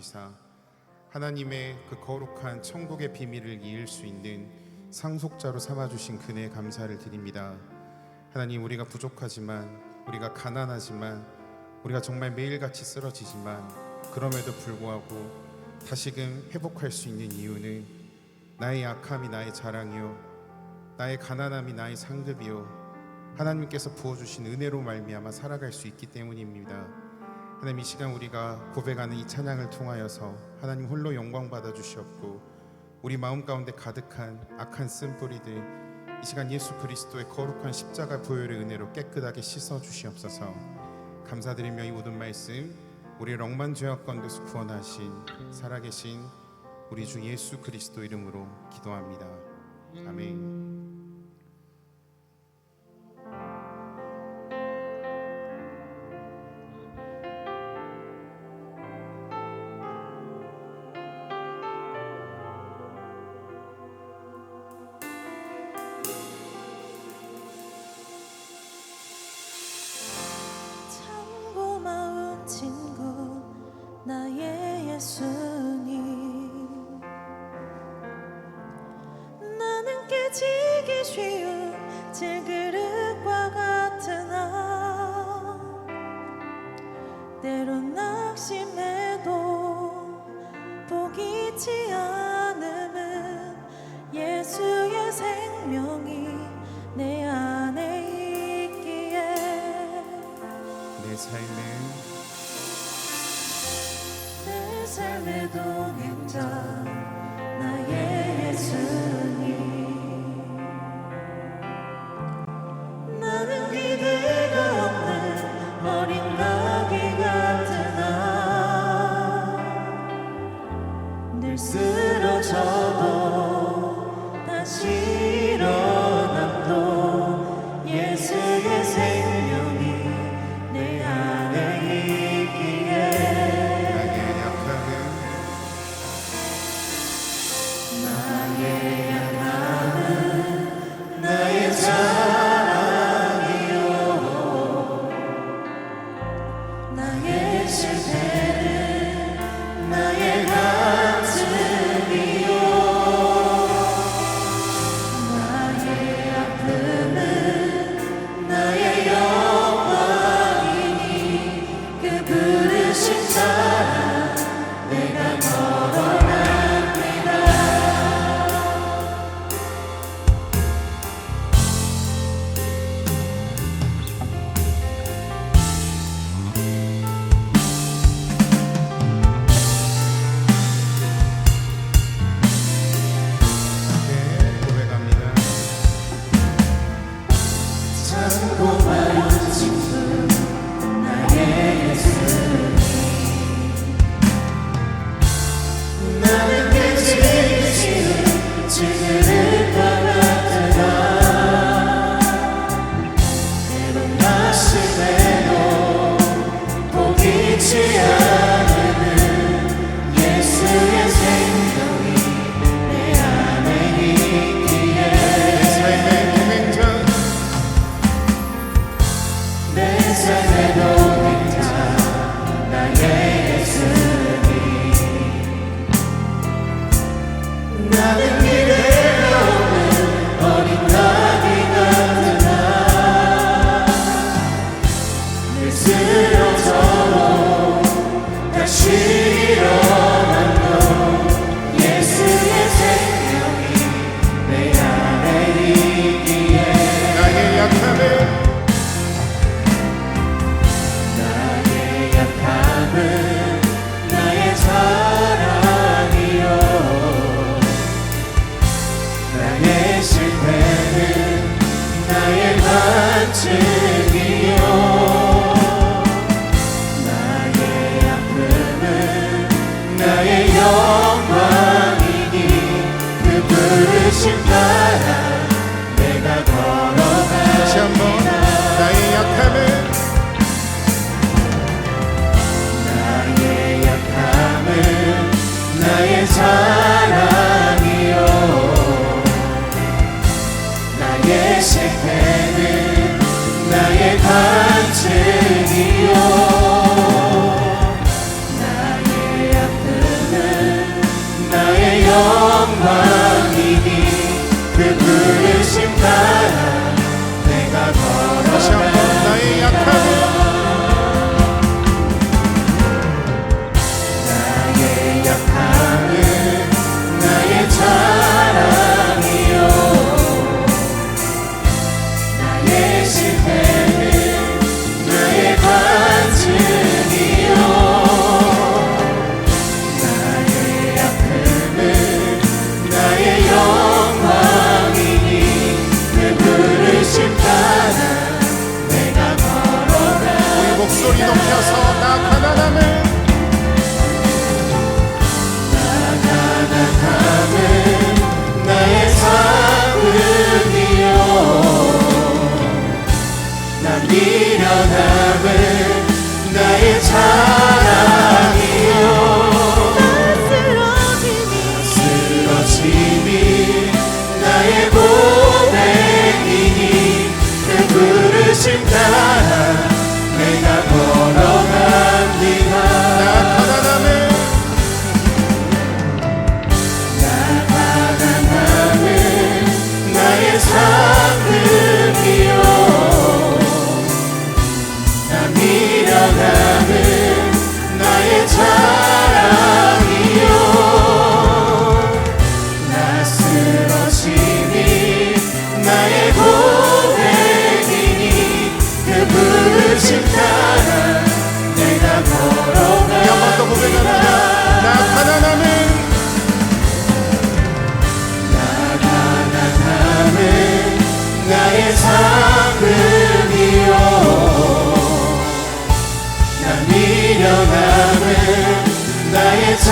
이사 하나님의 그 거룩한 천국의 비밀을 이을 수 있는 상속자로 삼아주신 그네에 감사를 드립니다. 하나님, 우리가 부족하지만, 우리가 가난하지만, 우리가 정말 매일같이 쓰러지지만, 그럼에도 불구하고 다시금 회복할 수 있는 이유는 나의 약함이 나의 자랑이요, 나의 가난함이 나의 상급이요, 하나님께서 부어주신 은혜로 말미암아 살아갈 수 있기 때문입니다. 하나님, 이 시간 우리가 고백하는 이 찬양을 통하여서 하나님 홀로 영광 받아 주시옵고, 우리 마음 가운데 가득한 악한 쓴뿌리들 이 시간 예수 그리스도의 거룩한 십자가 보혈의 은혜로 깨끗하게 씻어 주시옵소서. 감사드리며 이 모든 말씀 우리를 억만 죄악 가운데서 구원하신 살아계신 우리 주 예수 그리스도 이름으로 기도합니다. 아멘. 나의 예수님, 나는 깨지기 쉬운 질그릇과 같은 때론 낙심해도 포기치 않음은 예수의 생명이 내 안에 있기에 내 삶의 동행자 나의 예수님, 나는 기대가 없는 어린 나귀 같으나 늘 쓰러져도 다시 일어남도 예수의 생명이 내 안에 있기에 나의 자랑이요, 나의 실패는 나의 간증이요, 나의 아픔은 나의 영광이니 그 부르신 자랑 내가 걸어갑니다. 간증이요, 나의 아픔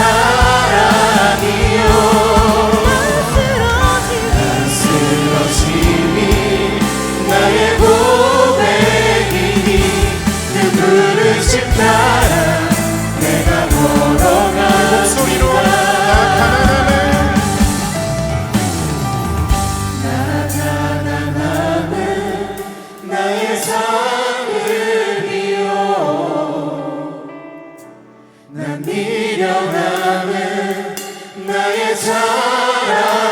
사랑이요 쓰러짐이 나의 고백이니 그 부르심 따라 내가 목소리로 걸어갑니다. 나 가난함은 나의 삶을이요 난 미련함은 나의 자랑이요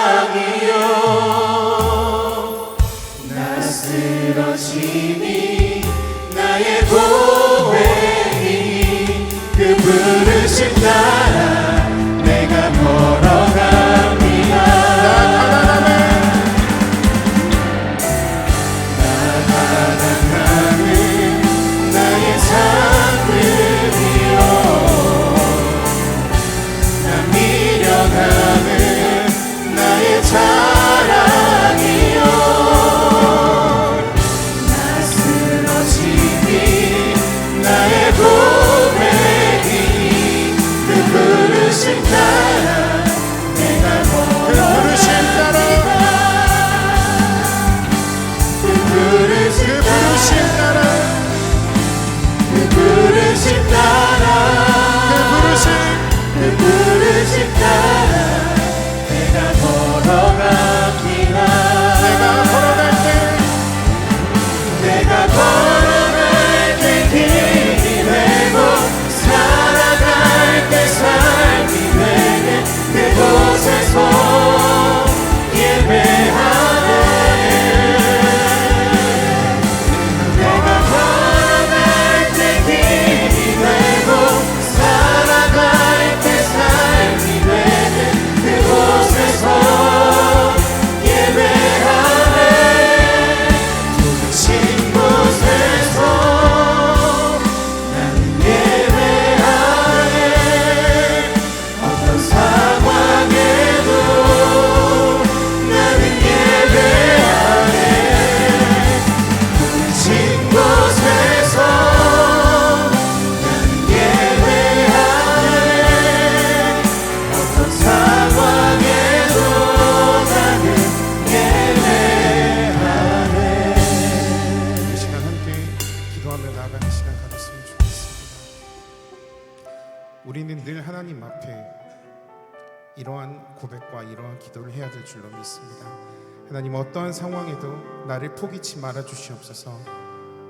나 쓰러짐이 나의 고백이니 그 부르심 따라 내가 걸어갑니다. 나 가난함은 나의 삶을이요 난 미련함은 나의 자랑이요 나 쓰러짐이 나의 고백이니 그 부르심 따라 내가 그 부르심 따라 그 부르심 따라 그 부르심 따라 그 부르심 따라 내가 걸어갑니다. 내가 걸어갈 때 내가 걸어갈 때 길이 되고 살아갈 때 삶이 되는 그곳에서 예배하네. 내가 걸어갈 때 길이 되고 살아갈 때 삶이 되는 그곳에서 예배하네. 부르신 곳에서 나는 예배하네. 어떤 상황에도 나는 예배하네. 부르신 곳에서 나는 예배하네. 어떤 상황에도 나는 예배하네. 이 시간 함께 기도하며 나아가는 시간 가졌으면 좋겠습니다. 우리는 늘 하나님 앞에 이러한 고백과 이러한 기도를 해야 될 줄로 믿습니다. 하나님, 어떠한 상황에도 나를 포기치 말아 주시옵소서.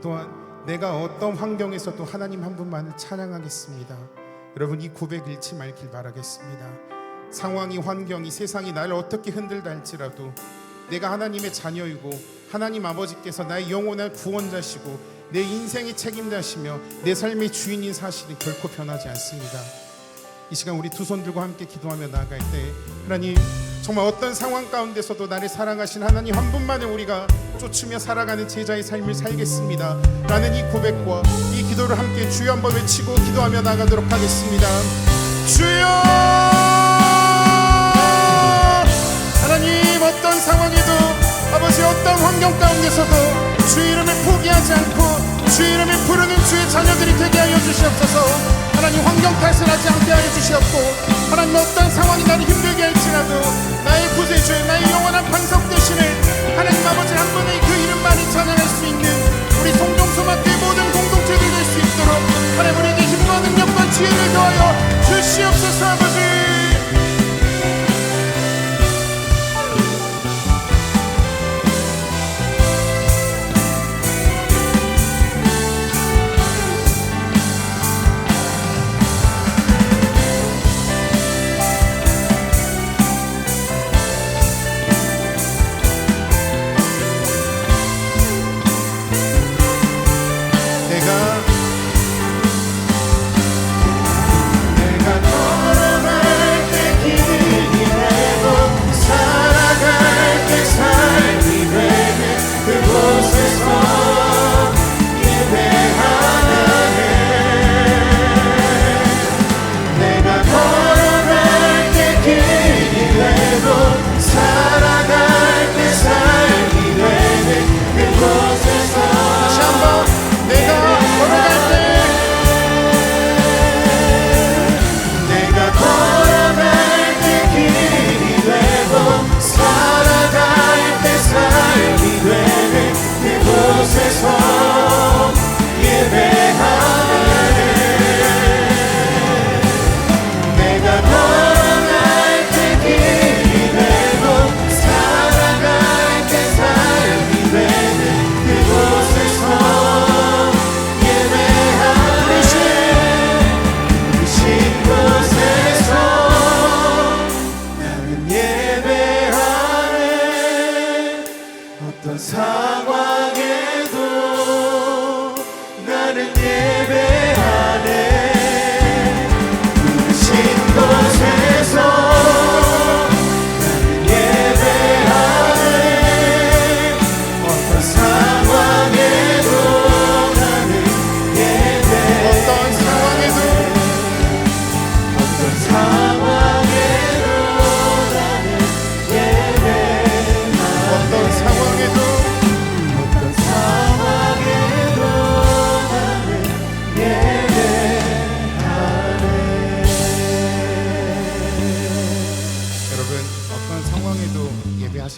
또한 내가 어떤 환경에서도 하나님 한 분만을 찬양하겠습니다. 여러분, 이 고백 잃지 말길 바라겠습니다. 상황이, 환경이, 세상이 나를 어떻게 흔들다 할지라도 내가 하나님의 자녀이고 하나님 아버지께서 나의 영원한 구원자시고 내 인생의 책임자시며 내 삶의 주인인 사실이 결코 변하지 않습니다. 이 시간 우리 두 손 들고 함께 기도하며 나아갈 때, 하나님, 정말 어떤 상황 가운데서도 나를 사랑하신 하나님 한 분만을 우리가 쫓으며 살아가는 제자의 삶을 살겠습니다 라는 이 고백과 이 기도를 함께 주여 한번 외치고 기도하며 나가도록 하겠습니다. 주여! 하나님, 어떤 상황에도 아버지, 어떤 환경 가운데서도 주의 이름을 포기하지 않고 주의 이름을 부르는 주의 자녀들이 되게 하여 주시옵소서. 하나님, 환경 탓을 하지 않게 하여 주시옵고, 하나님, 어떤 상황이 나를 힘들게 할지라도 나의 구세주, 나의 영원한 반석 되시는 하나님 아버지 한 분의 그 이름만이 찬양할 수 있는 우리 송정소마교의 모든 공동체들이 될 수 있도록 하나님, 우리에게 힘과 능력과 지혜를 더하여 주시옵소서. 아버지,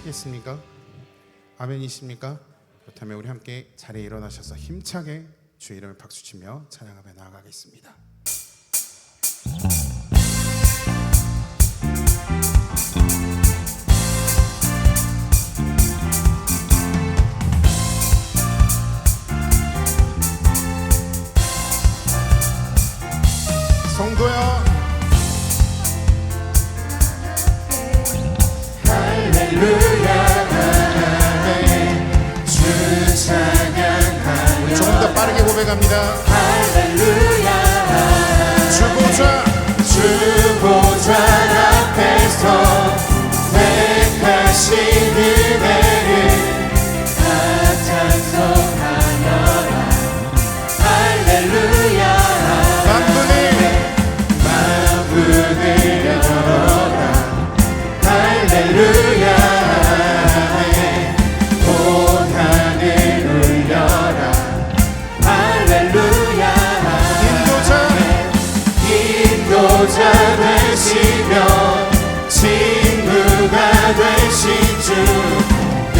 하시겠습니까? 아멘이십니까? 그렇다면 우리 함께 자리에 일어나셔서 힘차게 주의 이름을 박수치며 찬양하며 나아가겠습니다. 성도야 할렐루야 주 찬양하며 조금 더 빠르게 고백합니다. 할렐루야 주 보좌 앞에서 택하신 은혜를 다 찬송하여라 할렐루야 만군을 열어라 할렐루야 온 하늘 울려라 할렐루야 인도자 되시며 친구가 되신 주 그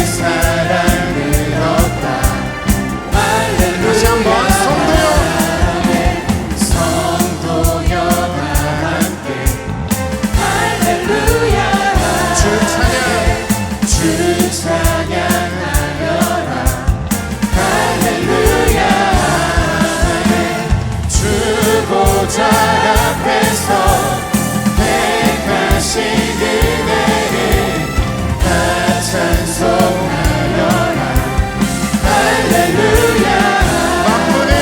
사랑을 얻다 할렐루야 다시 한번 성도여 다 함께 할렐루야 주 찬양하여라 할렐루야 주 보좌 앞에서 택하신 은혜를 다 찬송하여라 할렐루야 만군을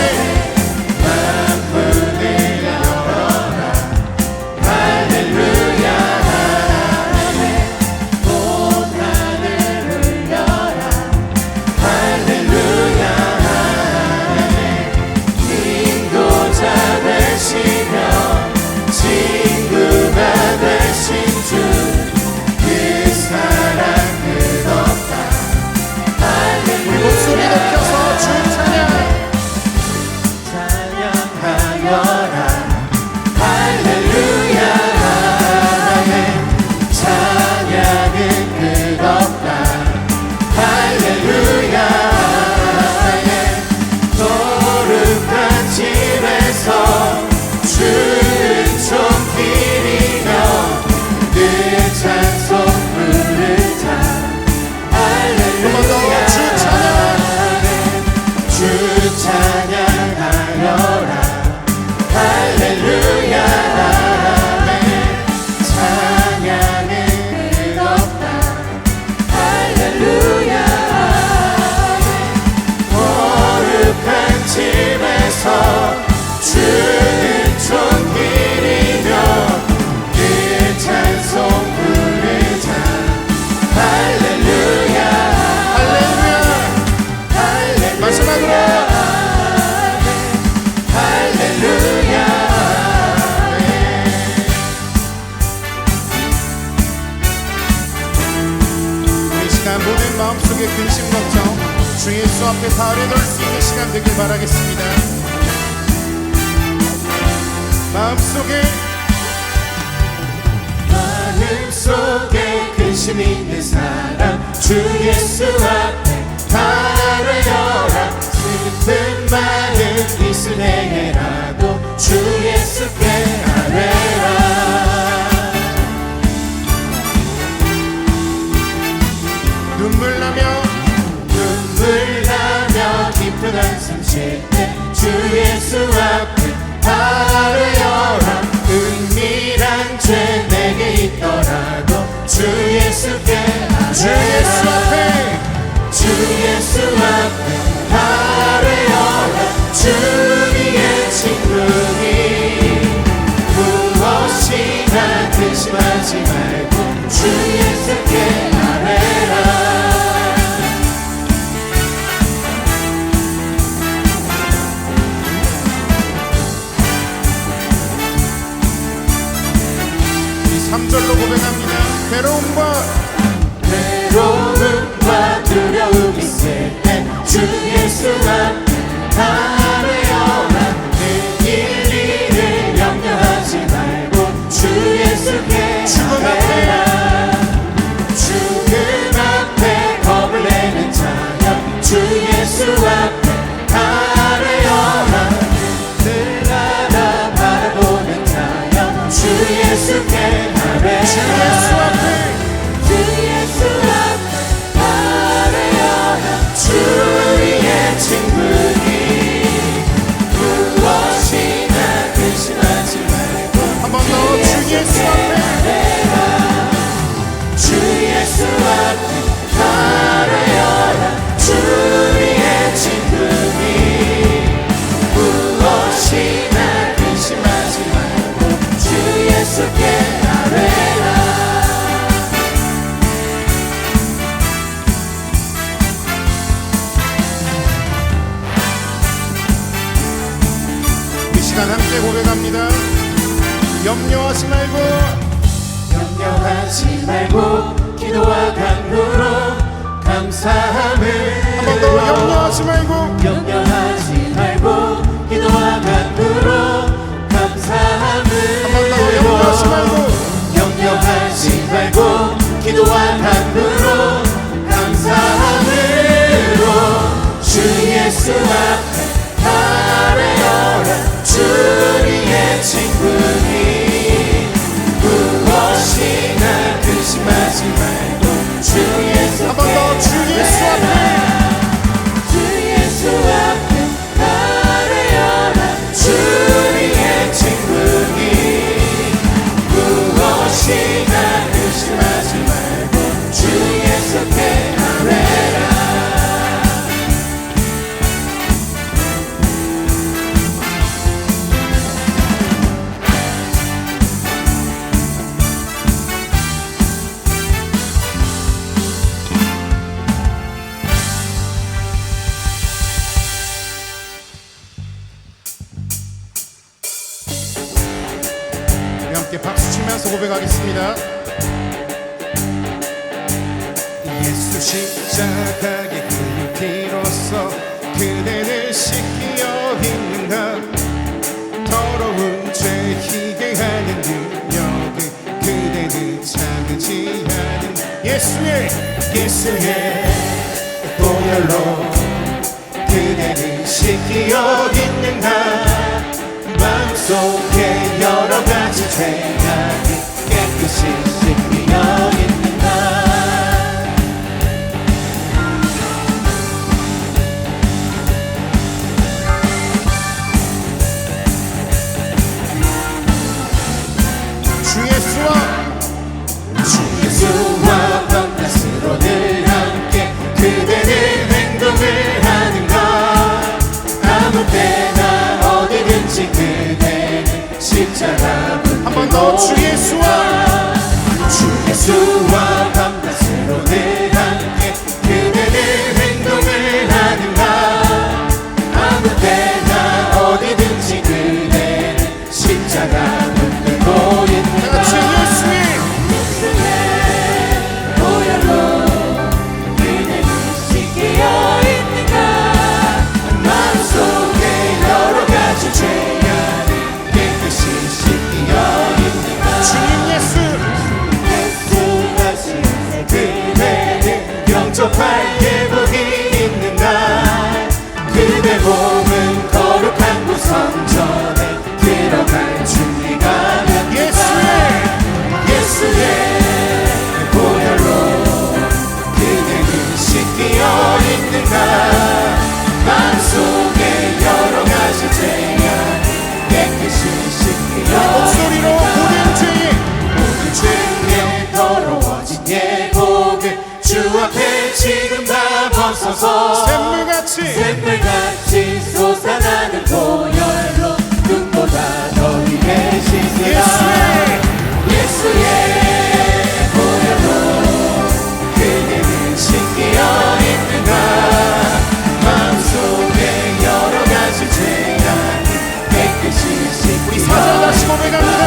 열어라 할렐루야 온 하늘 울려라 할렐루야 인도자 되시며 친구가 되신 주 그 사랑을 얻다 목소리 할렐루야 높여서 주 찬양하여라 할렐루야 찬양은 끝없다 할렐루야 거룩한 집에서 주는 손길이며 늘 찬송 부르자 할렐루야 주 찬양하여라 할렐루야 찬양은 끝없다 할렐루야 거룩한 집에서 주는 손길이며 늘 찬송 부르자 할렐루야 할렐루야 마지막으로 할렐루야 이 시간 모든 마음속에 근심 걱정 주 예수 앞에 다 내놓을 수 있는 시간 되길 바라겠습니다. 마음속에 마음속에 근심 있는 사람 주 예수 앞에 다 내어라 슬픈 마음 이순행해라도 주 예수께 아뢰라 눈물 나며 깊은 한숨 쉴 때 주 예수 앞에 아뢰어라 은밀한 죄 내게 있더라도 주 예수께 아뢰라 주 예수 앞에 주 예수 앞에 아뢰어라 주님의 친구니 무엇이나 근심하지 말고 주 예수께 아뢰라 이 3절로 고백합니다. 괴로움과 두려움 있을 때 주 예수 앞에 아뢰어라 내 일을 염려하지 말고 주 예수께 아뢰라 주 예수께 아뢰라 주 예수 앞에 주 예수 앞에 아뢰어라 주 우리의 친구니 무엇이나 근심하지 말고 한 번 더 주 예수 앞에 주 예수 앞에 아뢰어라 주 우리의 친구니 무엇이나 근심하지 말고 주 예수께 아뢰라 이 시간 함께 고백합니다. 염려하지 말고 염려하지 말고 기도와 간구로 감사함을 한 번 더 염려하지 말고 염려하지 말고 기도와 간구로 감사함을 한 번 더 염려하지 말고 염려하지 말고 기도와 간구로 감사함으로 주 예수 앞에 아뢰어라 주 우리의 친구니 무엇이나 근심하지 말고 주 예수 한 번 더 주 예수 앞에 주 예수 앞에 아뢰어라 주 우리의 친구니 무엇이나 근심하지 말고 주 예수께 아뢰라 우리 함께 박수 치면서 고백하겠습니다. 예수 십자가의 그 피로써 그대를 씻기어 있는가 더러운 죄 희게 하는 능력을 그대를 참지 않은 예수의 보혈로 그대를 씻기어 있는가 마음속에 여러 가지 죄악이 깨끗이 씻기어 있는가 주 예수와 밤낮으로 늘 함께 그대는 행동을 하는가 아무 때나 어디든지 그대는 십자가 붙들고 한 번 더 주 예수와 주 예수와 밤낮으로 늘 함께 그대는 행동을 하는가 아무 때나 어디든지 그대는 십자가 붙들고 있는가 같이 예수의 보혈로 그대는 씻기어 있는가 마음속에 여러 가지 죄악을 깨끗이 씻기어 있는가 주님 예수 예수가 신세 그대는 영접할 예복이 있는가 그대 몸은 거룩한 곳 성전에 들어갈 준비가 됐는가 예수의 보혈로 그대는 씻기어 있는가 마음속에 여러 가지 죄악 깨끗이 씻기어 목소리로 모든 죄 모든 죄에 더러워진 예복을 주 앞에 지금 다 벗어서 샘물같이 솟아나는 보혈로 눈보다 더 위에 씻으라 예수의 보혈로 그대는 씻기어 있는가 마음속에 여러 가지 죄악 깨끗이 우리 씻기어 사절 다시 고백합니다.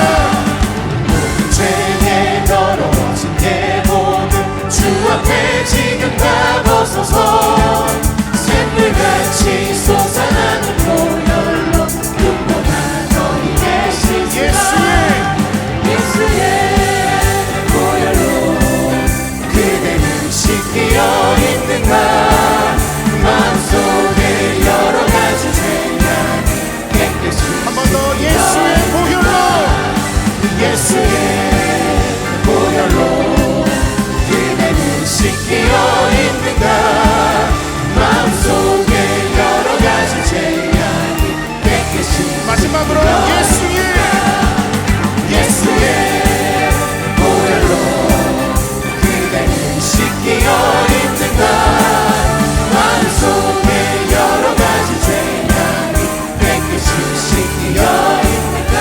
모든 죄에 더러워진 예복을 주 앞에 지금 다 벗어서 샘물같이 보혈로 그대는 씻기어 있는가. 마음속에 여러 가지 죄악이 깨끗이 마지막으로 예수의 보혈로 그대는 씻기어 있는가. 마음속에 여러 가지 죄악이 깨끗이 씻기어 있는가.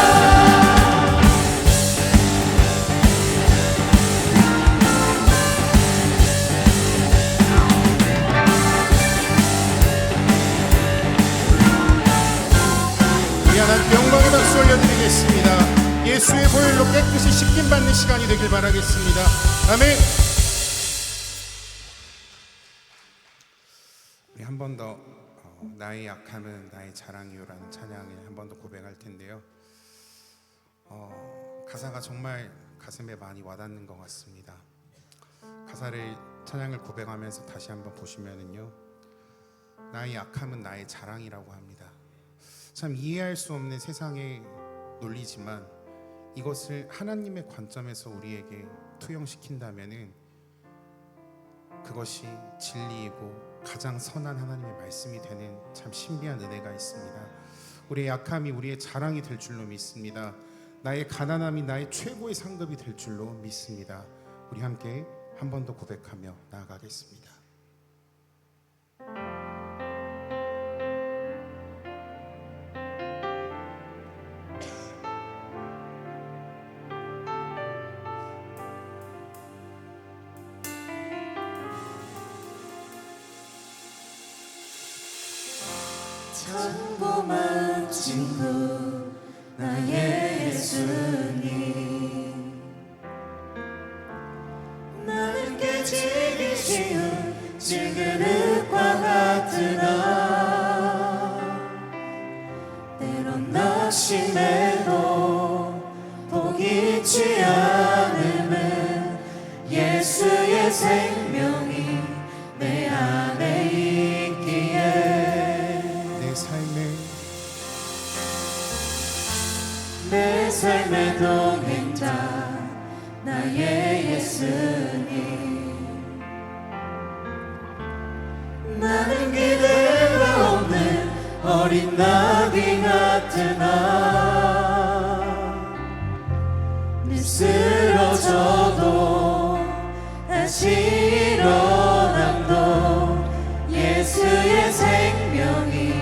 우리 하나님 영광의 박수 올려드리겠습니다. 예수의 보혈로 깨끗이 씻김 받는 시간이 되길 바라겠습니다. 아멘. 우리 한 번 더 나의 약함은 나의 자랑이요라는 찬양을 한 번 더 고백할 텐데요. 가사가 정말 가슴에 많이 와닿는 것 같습니다. 가사를 찬양을 고백하면서 다시 한번 보시면은요, 나의 약함은 나의 자랑이라고 합니다. 참 이해할 수 없는 세상의 논리지만 이것을 하나님의 관점에서 우리에게 투영시킨다면은 그것이 진리이고 가장 선한 하나님의 말씀이 되는 참 신비한 은혜가 있습니다. 우리의 약함이 우리의 자랑이 될 줄로 믿습니다. 나의 가난함이 나의 최고의 상급이 될 줄로 믿습니다. 우리 함께 한 번 더 고백하며 나아가겠습니다. 평범한 친구 나의 예수님, 나는 깨지기 쉬운 질그릇과 같으나 때론 낙심해도 포기치 않음은 예수의 생명이 내 안에 있기에 내 삶의 동행자 나의 예수님, 나는 기대가 없는 어린 나비 같으나 늘 쓰러져도 다시 일어남도 예수의 생명이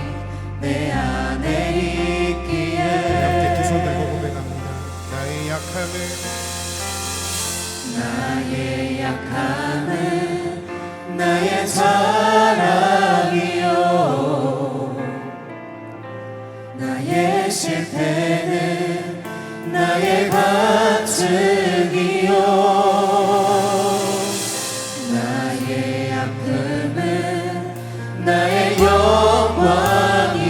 내 안에 있기에 두 손 들고 고백합니다. 나의 약함은 나의 자랑이요, 나의 실패는 나의 가축이요, 나의 아픔은 나의 영광이니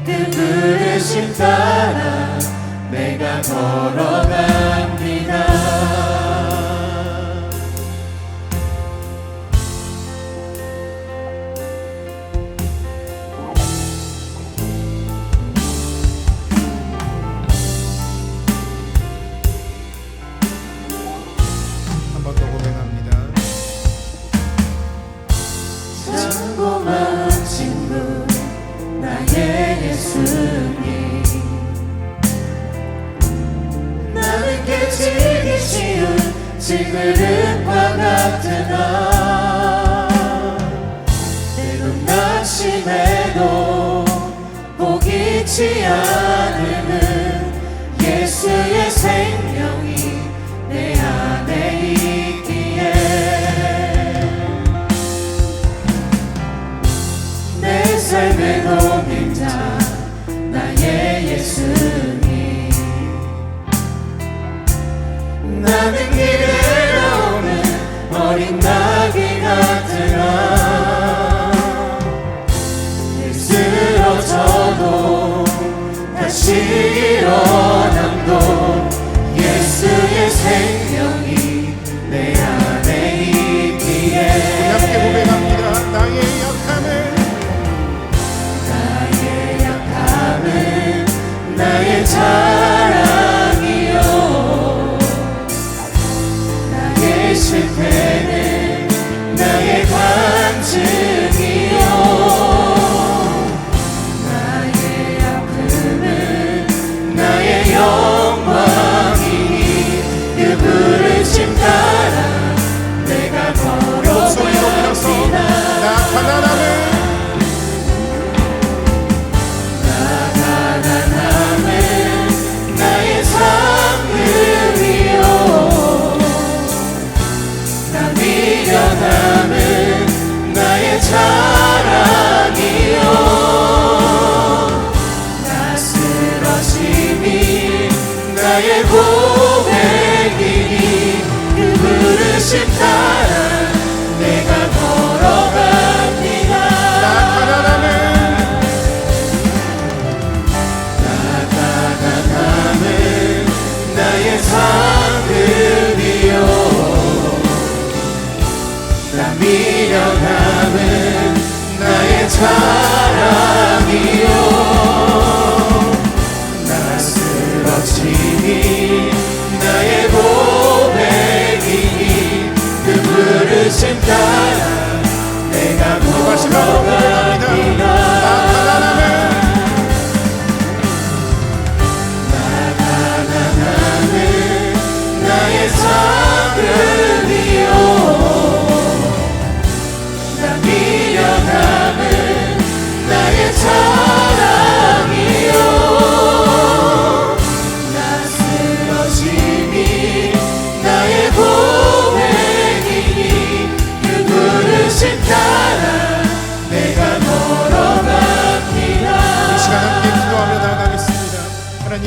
그 부르심 따라 내가 걸어갑니다. 한 번 더 고백합니다. 평범한 친구 나의 예수님, 나는 깨지기 쉬운 질그릇과 같으나 때론 낙심해도 포기치 않음은 예수의 생명이 내 안에 있기에 내 삶의 동행자 나의 예수님, 나는 기대가 오는 어린 나비 같으나 늘 쓰러져도 다시 일어남도 예수의 생명이 내 안에 있기에 우리 함께 고백합니다. 나의 자랑이요, 부르심 따라 내가 걸어갑니다. 나 가난함은 나의 상급이요 나 미련함은 나의 자랑이요 나 쓰러짐이 나의 고백이니 그 부르심 따라 내가 마지막으로 고백합니다. 걸어갑니다. 나 가난함은 나의 상급이요 나 미련함은 나의 자랑이요 나 쓰러짐이 나의 고백이니 그 부르심 따라 내가 걸어갑니다. 이 시간 함께 기도하며 나아가겠습니다. 하나님,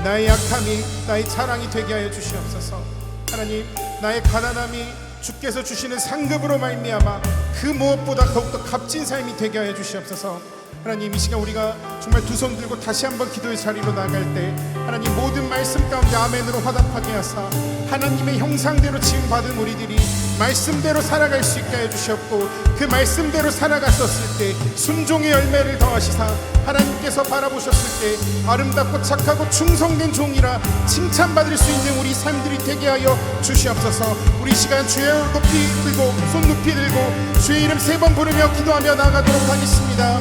나의 약함이 나의 자랑이 되게 하여 주시옵소서. 하나님, 나의 가난함이 주께서 주시는 상급으로 말미암아 그 무엇보다 더욱더 값진 삶이 되게 하여 주시옵소서. 하나님, 이 시간 우리가 정말 두 손 들고 다시 한번 기도의 자리로 나갈 때 하나님 모든 말씀 가운데 아멘으로 화답하게 하사 하나님의 형상대로 지음받은 우리들이 말씀대로 살아갈 수 있게 하여 주셨고 그 말씀대로 살아갔었을 때 순종의 열매를 더하시사 하나님께서 바라보셨을 때 아름답고 착하고 충성된 종이라 칭찬받을 수 있는 우리 삶들이 되게 하여 주시옵소서. 우리 시간 주의 얼굴 높이 들고 손 높이 들고 주의 이름 3번 부르며 기도하며 나아가도록 하겠습니다.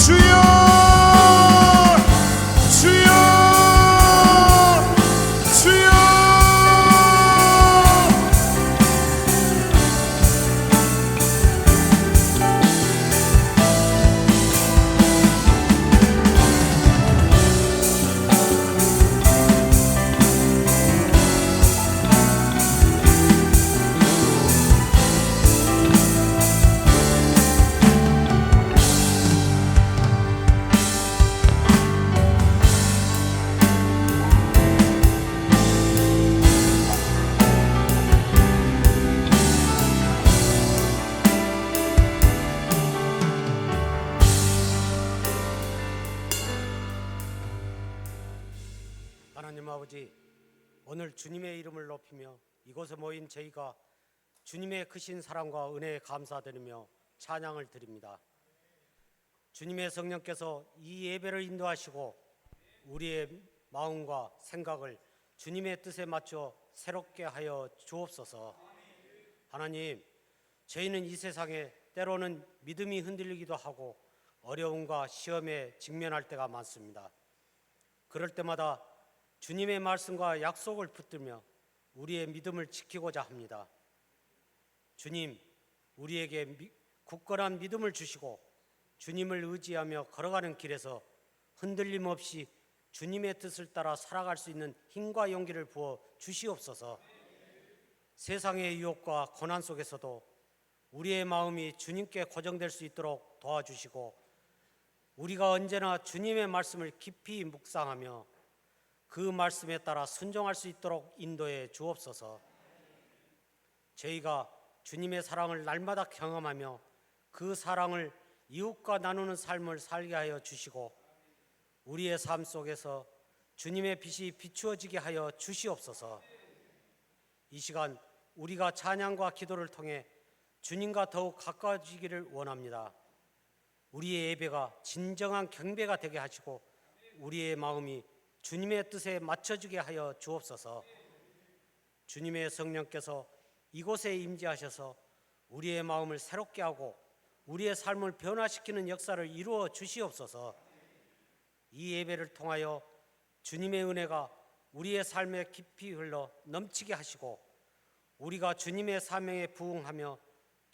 주여 주여 주여 하나님 아버지, 오늘 주님의 이름을 높이며 이곳에 모인 저희가 주님의 크신 사랑과 은혜에 감사드리며 찬양을 드립니다. 주님의 성령께서 이 예배를 인도하시고 우리의 마음과 생각을 주님의 뜻에 맞춰 새롭게 하여 주옵소서. 하나님, 저희는 이 세상에 때로는 믿음이 흔들리기도 하고 어려움과 시험에 직면할 때가 많습니다. 그럴 때마다 주님의 말씀과 약속을 붙들며 우리의 믿음을 지키고자 합니다. 주님, 우리에게 굳건한 믿음을 주시고 주님을 의지하며 걸어가는 길에서 흔들림 없이 주님의 뜻을 따라 살아갈 수 있는 힘과 용기를 부어 주시옵소서. 세상의 유혹과 고난 속에서도 우리의 마음이 주님께 고정될 수 있도록 도와주시고 우리가 언제나 주님의 말씀을 깊이 묵상하며 그 말씀에 따라 순종할 수 있도록 인도해 주옵소서. 저희가 주님의 사랑을 날마다 경험하며 그 사랑을 이웃과 나누는 삶을 살게 하여 주시고 우리의 삶 속에서 주님의 빛이 비추어지게 하여 주시옵소서. 이 시간 우리가 찬양과 기도를 통해 주님과 더욱 가까워지기를 원합니다. 우리의 예배가 진정한 경배가 되게 하시고 우리의 마음이 주님의 뜻에 맞춰주게 하여 주옵소서. 주님의 성령께서 이곳에 임재하셔서 우리의 마음을 새롭게 하고 우리의 삶을 변화시키는 역사를 이루어 주시옵소서. 이 예배를 통하여 주님의 은혜가 우리의 삶에 깊이 흘러 넘치게 하시고 우리가 주님의 사명에 부응하며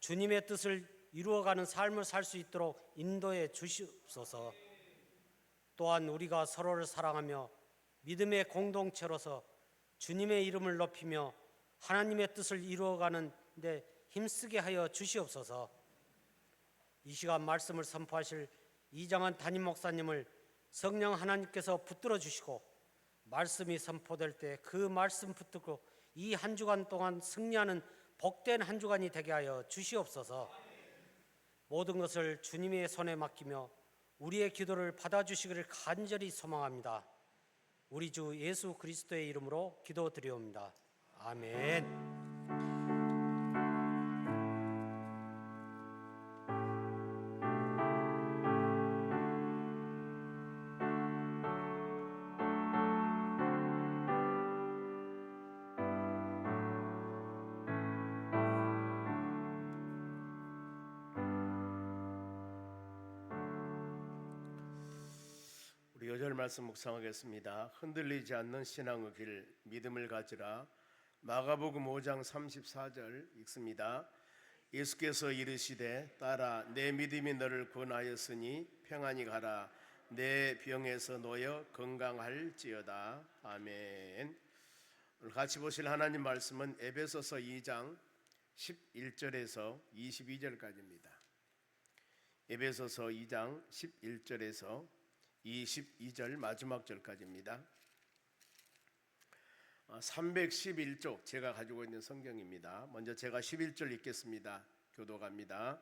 주님의 뜻을 이루어가는 삶을 살 수 있도록 인도해 주시옵소서. 또한 우리가 서로를 사랑하며 믿음의 공동체로서 주님의 이름을 높이며 하나님의 뜻을 이루어가는 데 힘쓰게 하여 주시옵소서. 이 시간 말씀을 선포하실 이장한 담임 목사님을 성령 하나님께서 붙들어 주시고 말씀이 선포될 때 그 말씀 붙들고 이 한 주간 동안 승리하는 복된 한 주간이 되게 하여 주시옵소서. 모든 것을 주님의 손에 맡기며 우리의 기도를 받아주시기를 간절히 소망합니다. 우리 주 예수 그리스도의 이름으로 기도드리옵니다. 아멘. 우리 요절 말씀 묵상하겠습니다. 흔들리지 않는 신앙의 길 믿음을 가지라. 마가복음 5장 34절 읽습니다. 예수께서 이르시되 딸아 내 믿음이 너를 구원하였으니 평안히 가라. 내 병에서 놓여 건강할지어다. 아멘. 오늘 같이 보실 하나님 말씀은 에베소서 2장 11절에서 22절까지입니다. 에베소서 2장 11절에서 22절 마지막 절까지입니다. 311쪽 제가 가지고 있는 성경입니다. 먼저 제가 11절 읽겠습니다. 교독합니다.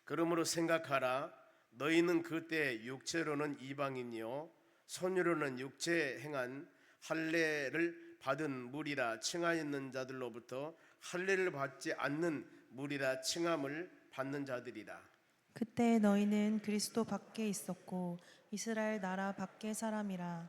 그러므로 생각하라. 너희는 그때 육체로는 이방인이요 손으로는 육체 행한 할례를 받은 무리라 칭하였는 자들로부터 할례를 받지 않는 무리라 칭함을 받는 자들이라. 그때 너희는 그리스도 밖에 있었고 이스라엘 나라 밖의 사람이라.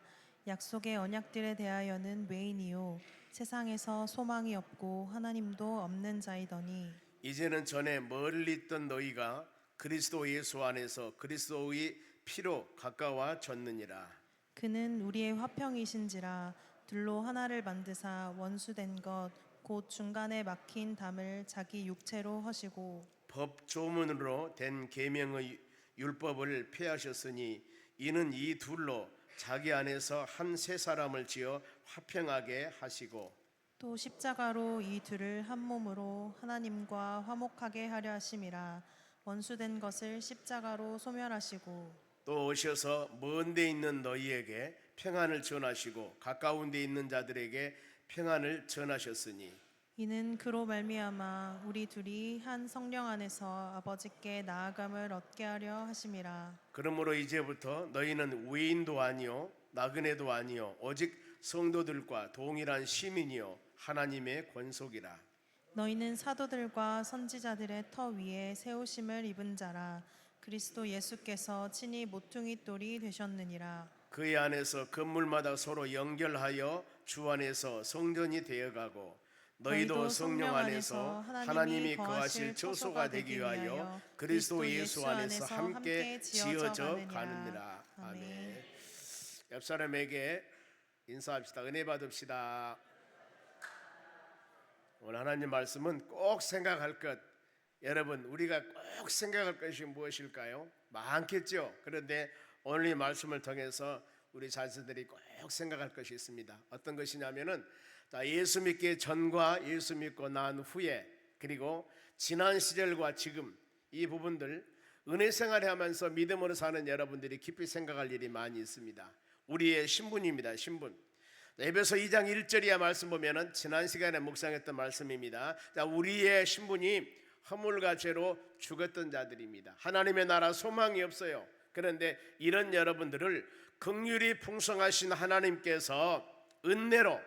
약속의 언약들에 대하여는 외인이요 세상에서 소망이 없고 하나님도 없는 자이더니 이제는 전에 멀리 있던 너희가 그리스도 예수 안에서 그리스도의 피로 가까워졌느니라. 그는 우리의 화평이신지라. 둘로 하나를 만드사 원수된 것 곧 중간에 막힌 담을 자기 육체로 허시고 법 조문으로 된 계명의 율법을 폐하셨으니 이는 이 둘로 자기 안에서 한 세 사람을 지어 화평하게 하시고 또 십자가로 이 둘을 한 몸으로 하나님과 화목하게 하려 하심이라. 원수된 것을 십자가로 소멸하시고 또 오셔서 먼 데 있는 너희에게 평안을 전하시고 가까운 데 있는 자들에게 평안을 전하셨으니 이는 그로 말미암아 우리 둘이 한 성령 안에서 아버지께 나아감을 얻게 하려 하심이라. 그러므로 이제부터 너희는 외인도 아니요 나그네도 아니요 오직 성도들과 동일한 시민이요 하나님의 권속이라. 너희는 사도들과 선지자들의 터 위에 세우심을 입은 자라. 그리스도 예수께서 친히 모퉁이 돌이 되셨느니라. 그의 안에서 건물마다 서로 연결하여 주 안에서 성전이 되어가고 너희도 성령 안에서 하나님이 거하실 처소가 되기 위하여 그리스도 예수 안에서 함께 지어져 가느니라. 아멘. 옆 사람에게 인사합시다. 은혜 받읍시다. 오늘 하나님 말씀은 꼭 생각할 것. 여러분 우리가 꼭 생각할 것이 무엇일까요? 많겠죠. 그런데 오늘 이 말씀을 통해서 우리 자신들이 꼭 생각할 것이 있습니다. 어떤 것이냐면은 예수 믿기 전과 예수 믿고 난 후에 그리고 지난 시절과 지금 이 부분들 은혜 생활하면서 믿음으로 사는 여러분들이 깊이 생각할 일이 많이 있습니다. 우리의 신분입니다. 신분. 에베소 2장 1절이야 말씀 보면은 지난 시간에 묵상했던 말씀입니다. 우리의 신분이 허물과 죄로 죽었던 자들입니다. 하나님의 나라 소망이 없어요. 그런데 이런 여러분들을 긍휼이 풍성하신 하나님께서 은혜로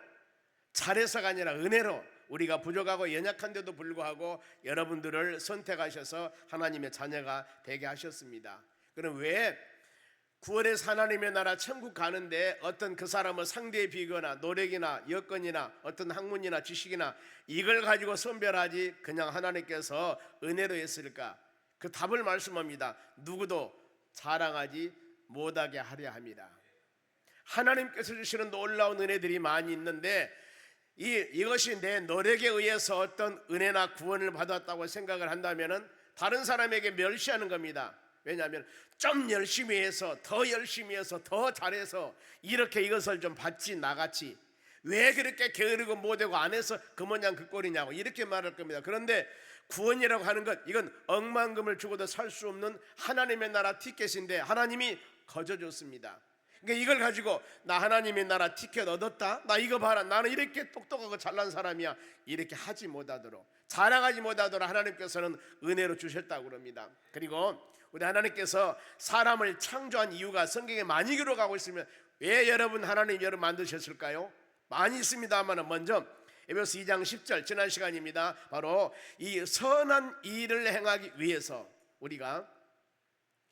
잘해서가 아니라 은혜로 우리가 부족하고 연약한데도 불구하고 여러분들을 선택하셔서 하나님의 자녀가 되게 하셨습니다. 그럼 왜 구원해서 하나님의 나라 천국 가는데 어떤 그 사람을 상대에 비거나 노력이나 여건이나 어떤 학문이나 지식이나 이걸 가지고 선별하지 그냥 하나님께서 은혜로 했을까? 그 답을 말씀합니다. 누구도 자랑하지 못하게 하려 합니다. 하나님께서 주시는 놀라운 은혜들이 많이 있는데 이것이 내 노력에 의해서 어떤 은혜나 구원을 받았다고 생각을 한다면 다른 사람에게 멸시하는 겁니다. 왜냐하면 좀 열심히 해서 더 열심히 해서 더 잘해서 이렇게 이것을 좀 받지 나같이 왜 그렇게 게으르고 못하고 안 해서 그 모양 그 꼴이냐고 이렇게 말할 겁니다. 그런데 구원이라고 하는 것 이건 억만금을 주고도 살 수 없는 하나님의 나라 티켓인데 하나님이 거저 줬습니다. 그러니까 이걸 가지고 나 하나님의 나라 티켓 얻었다, 나 이거 봐라, 나는 이렇게 똑똑하고 잘난 사람이야, 이렇게 하지 못하도록, 자랑하지 못하도록 하나님께서는 은혜로 주셨다고 그럽니다. 그리고 우리 하나님께서 사람을 창조한 이유가 성경에 많이 기록하고 있으면 왜 여러분 하나님 여러분 만드셨을까요? 많이 있습니다만 먼저 에베소 2장 10절, 지난 시간입니다. 바로 이 선한 일을 행하기 위해서 우리가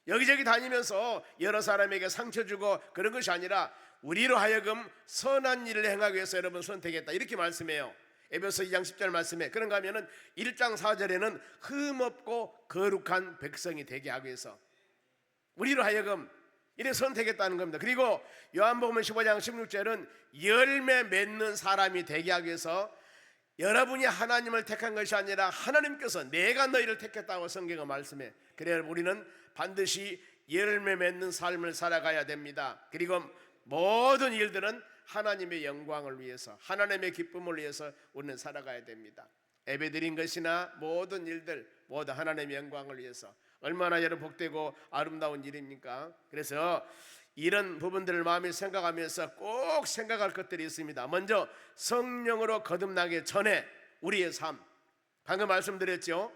여기저기 다니면서 여러 사람에게 상처 주고 그런 것이 아니라 우리로 하여금 선한 일을 행하기 위해서 여러분 선택했다, 이렇게 말씀해요. 에베소 2장 10절 말씀에 그런가 하면은 1장 4절에는 흠없고 거룩한 백성이 되게 하기 위해서 우리로 하여금 이래 선택했다는 겁니다. 그리고 요한복음 15장 16절은 열매 맺는 사람이 되게 하기 위해서 여러분이 하나님을 택한 것이 아니라 하나님께서 내가 너희를 택했다고 성경은 말씀해. 그래야 우리는 반드시 열매 맺는 삶을 살아가야 됩니다. 그리고 모든 일들은 하나님의 영광을 위해서, 하나님의 기쁨을 위해서 우리는 살아가야 됩니다. 예배드린 것이나 모든 일들 모두 하나님의 영광을 위해서. 얼마나 여러분 복되고 아름다운 일입니까? 그래서 이런 부분들을 마음에 생각하면서 꼭 생각할 것들이 있습니다. 먼저 성령으로 거듭나기 전에 우리의 삶, 방금 말씀드렸죠.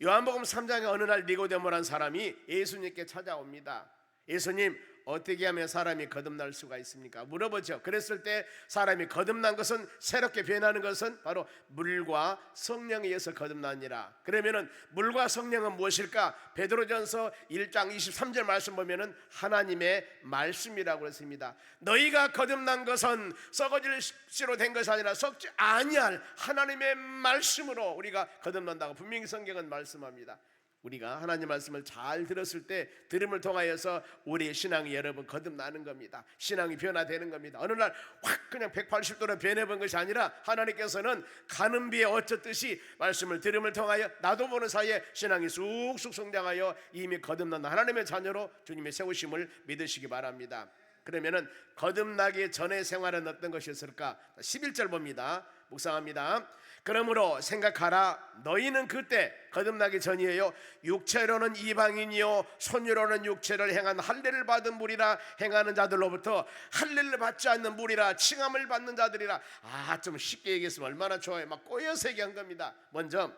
요한복음 3장에 어느 날 니고데모라는 사람이 예수님께 찾아옵니다. 예수님, 어떻게 하면 사람이 거듭날 수가 있습니까? 물어보죠. 그랬을 때 사람이 거듭난 것은, 새롭게 변하는 것은 바로 물과 성령에 의해서 거듭나니라. 그러면은 물과 성령은 무엇일까? 베드로전서 1장 23절 말씀 보면은 하나님의 말씀이라고 했습니다. 너희가 거듭난 것은 썩어질 씨로 된 것이 아니라 썩지 아니할 하나님의 말씀으로 우리가 거듭난다고 분명히 성경은 말씀합니다. 우리가 하나님 말씀을 잘 들었을 때 들음을 통하여서 우리의 신앙이 여러분 거듭나는 겁니다. 신앙이 변화되는 겁니다. 어느 날 확 그냥 180도로 변해본 것이 아니라 하나님께서는 가는 비에 어쩌듯이 말씀을 들음을 통하여 나도 모르는 사이에 신앙이 쑥쑥 성장하여 이미 거듭난다, 하나님의 자녀로 주님의 세우심을 믿으시기 바랍니다. 그러면은 거듭나기 전의 생활은 어떤 것이었을까? 11절 봅니다. 묵상합니다. 그러므로 생각하라. 너희는 그때, 거듭나기 전이에요, 육체로는 이방인이요 손으로는 육체를 행한 할례를 받은 무리라 행하는 자들로부터 할례를 받지 않는 무리라 칭함을 받는 자들이라. 좀 쉽게 얘기했으면 얼마나 좋아요. 막 꼬여서 얘기한 겁니다. 먼저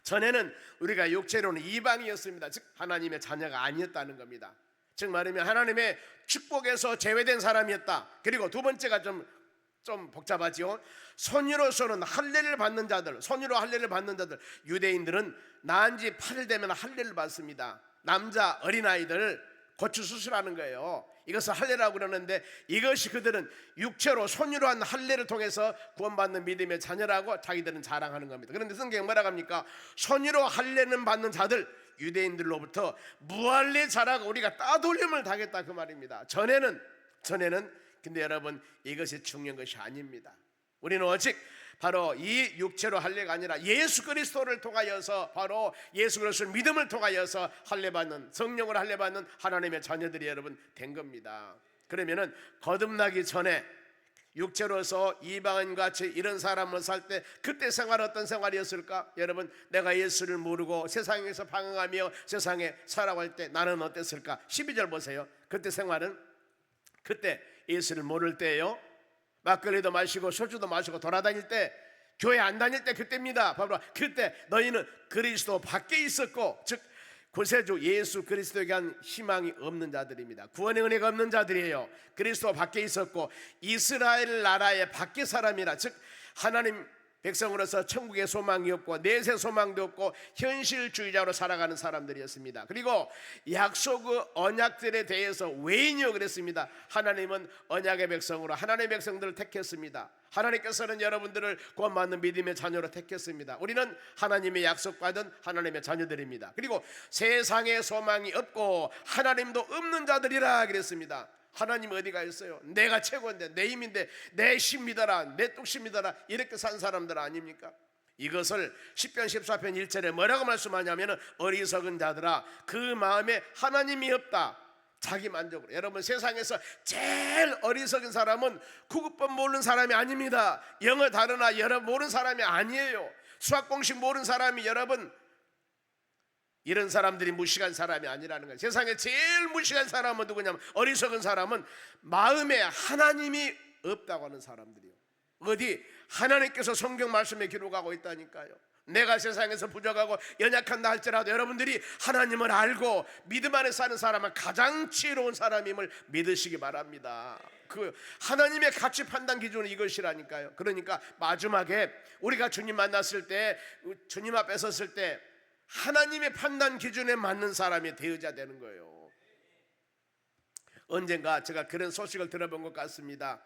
전에는 우리가 육체로는 이방이었습니다. 즉 하나님의 자녀가 아니었다는 겁니다. 즉 말하면 하나님의 축복에서 제외된 사람이었다. 그리고 두 번째가 좀 복잡하지요. 손으로서는 할례를 받는 자들, 손으로 할례를 받는 자들, 유대인들은 낳은 지 8일 되면 할례를 받습니다. 남자 어린아이들 고추 수술하는 거예요. 이것을 할례라고 그러는데 이것이 그들은 육체로 손으로 한 할례를 통해서 구원받는 믿음의 자녀라고 자기들은 자랑하는 겁니다. 그런데 성경이 뭐라고 합니까? 손으로 할례는 받는 자들, 유대인들로부터 무할례 자라고 우리가 따돌림을 당했다, 그 말입니다. 전에는 근데 여러분 이것이 중요한 것이 아닙니다. 우리는 오직 바로 이 육체로 할례가 아니라 예수 그리스도를 통하여서, 바로 예수 그리스도를 믿음을 통하여서 할례받는, 성령으로 할례받는 하나님의 자녀들이 여러분 된 겁니다. 그러면은 거듭나기 전에 육체로서 이방인같이 이런 사람을 살 때 그때 생활은 어떤 생활이었을까? 여러분, 내가 예수를 모르고 세상에서 방황하며 세상에 살아갈 때 나는 어땠을까? 12절 보세요. 그때 생활은, 그때 예수를 모를 때예요. 막걸리도 마시고 소주도 마시고 돌아다닐 때, 교회 안 다닐 때 그때입니다. 바로 그때 너희는 그리스도 밖에 있었고, 즉 구세주 예수 그리스도에게 한 희망이 없는 자들입니다. 구원의 은혜가 없는 자들이에요. 그리스도 밖에 있었고 이스라엘 나라의 밖에 사람이라, 즉 하나님 백성으로서 천국의 소망이 없고 내세 소망도 없고 현실주의자로 살아가는 사람들이었습니다. 그리고 약속의 언약들에 대해서 외인이요 그랬습니다. 하나님은 언약의 백성으로 하나님의 백성들을 택했습니다. 하나님께서는 여러분들을 구원받는 믿음의 자녀로 택했습니다. 우리는 하나님의 약속받은 하나님의 자녀들입니다. 그리고 세상에 소망이 없고 하나님도 없는 자들이라 그랬습니다. 하나님 어디가 있어요? 내가 최고인데, 내 힘인데, 내 힘 믿어라, 내 뚝심 믿어라, 이렇게 산 사람들 아닙니까? 이것을 10편 14편 1절에 뭐라고 말씀하냐면, 어리석은 자들아 그 마음에 하나님이 없다. 자기 만족으로. 여러분, 세상에서 제일 어리석은 사람은 구급법 모르는 사람이 아닙니다. 영어 다루나 여러분 모르는 사람이 아니에요. 수학 공식 모르는 사람이 여러분 이런 사람들이 무식한 사람이 아니라는 거예요. 세상에 제일 무식한 사람은 누구냐면, 어리석은 사람은 마음에 하나님이 없다고 하는 사람들이요. 어디? 하나님께서 성경 말씀에 기록하고 있다니까요. 내가 세상에서 부족하고 연약한다 할지라도 여러분들이 하나님을 알고 믿음 안에 사는 사람은 가장 지혜로운 사람임을 믿으시기 바랍니다. 그 하나님의 가치 판단 기준은 이것이라니까요. 그러니까 마지막에 우리가 주님 만났을 때, 주님 앞에 섰을 때 하나님의 판단 기준에 맞는 사람이 되어야 되는 거예요. 언젠가 제가 그런 소식을 들어본 것 같습니다.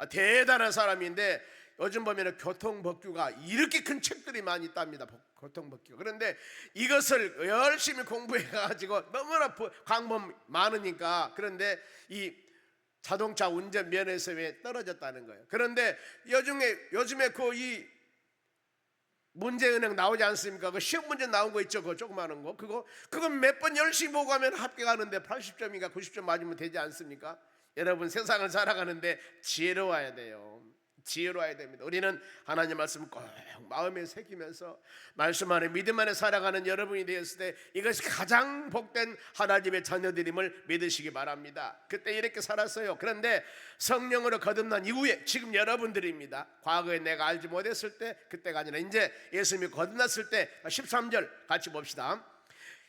대단한 사람인데 요즘 보면 교통법규가 이렇게 큰 책들이 많이 있답니다. 교통법규. 그런데 이것을 열심히 공부해가지고 너무나 광범 많으니까, 그런데 이 자동차 운전 면허시험에 떨어졌다는 거예요. 그런데 요즘에 이 문제은행 나오지 않습니까? 그 시험 문제 나온 거 있죠? 그 조그마한 거. 그거 몇 번 열심히 보고 하면 합격하는데 80점인가 90점 맞으면 되지 않습니까? 여러분, 세상을 살아가는데 지혜로워야 돼요. 지혜로워야 됩니다. 우리는 하나님 말씀을 꼭 마음에 새기면서 말씀 안에 믿음 안에 살아가는 여러분이 되었을 때 이것이 가장 복된 하나님의 자녀들임을 믿으시기 바랍니다. 그때 이렇게 살았어요. 그런데 성령으로 거듭난 이후에 지금 여러분들입니다. 과거에 내가 알지 못했을 때, 그때가 아니라 이제 예수님이 거듭났을 때 13절 같이 봅시다.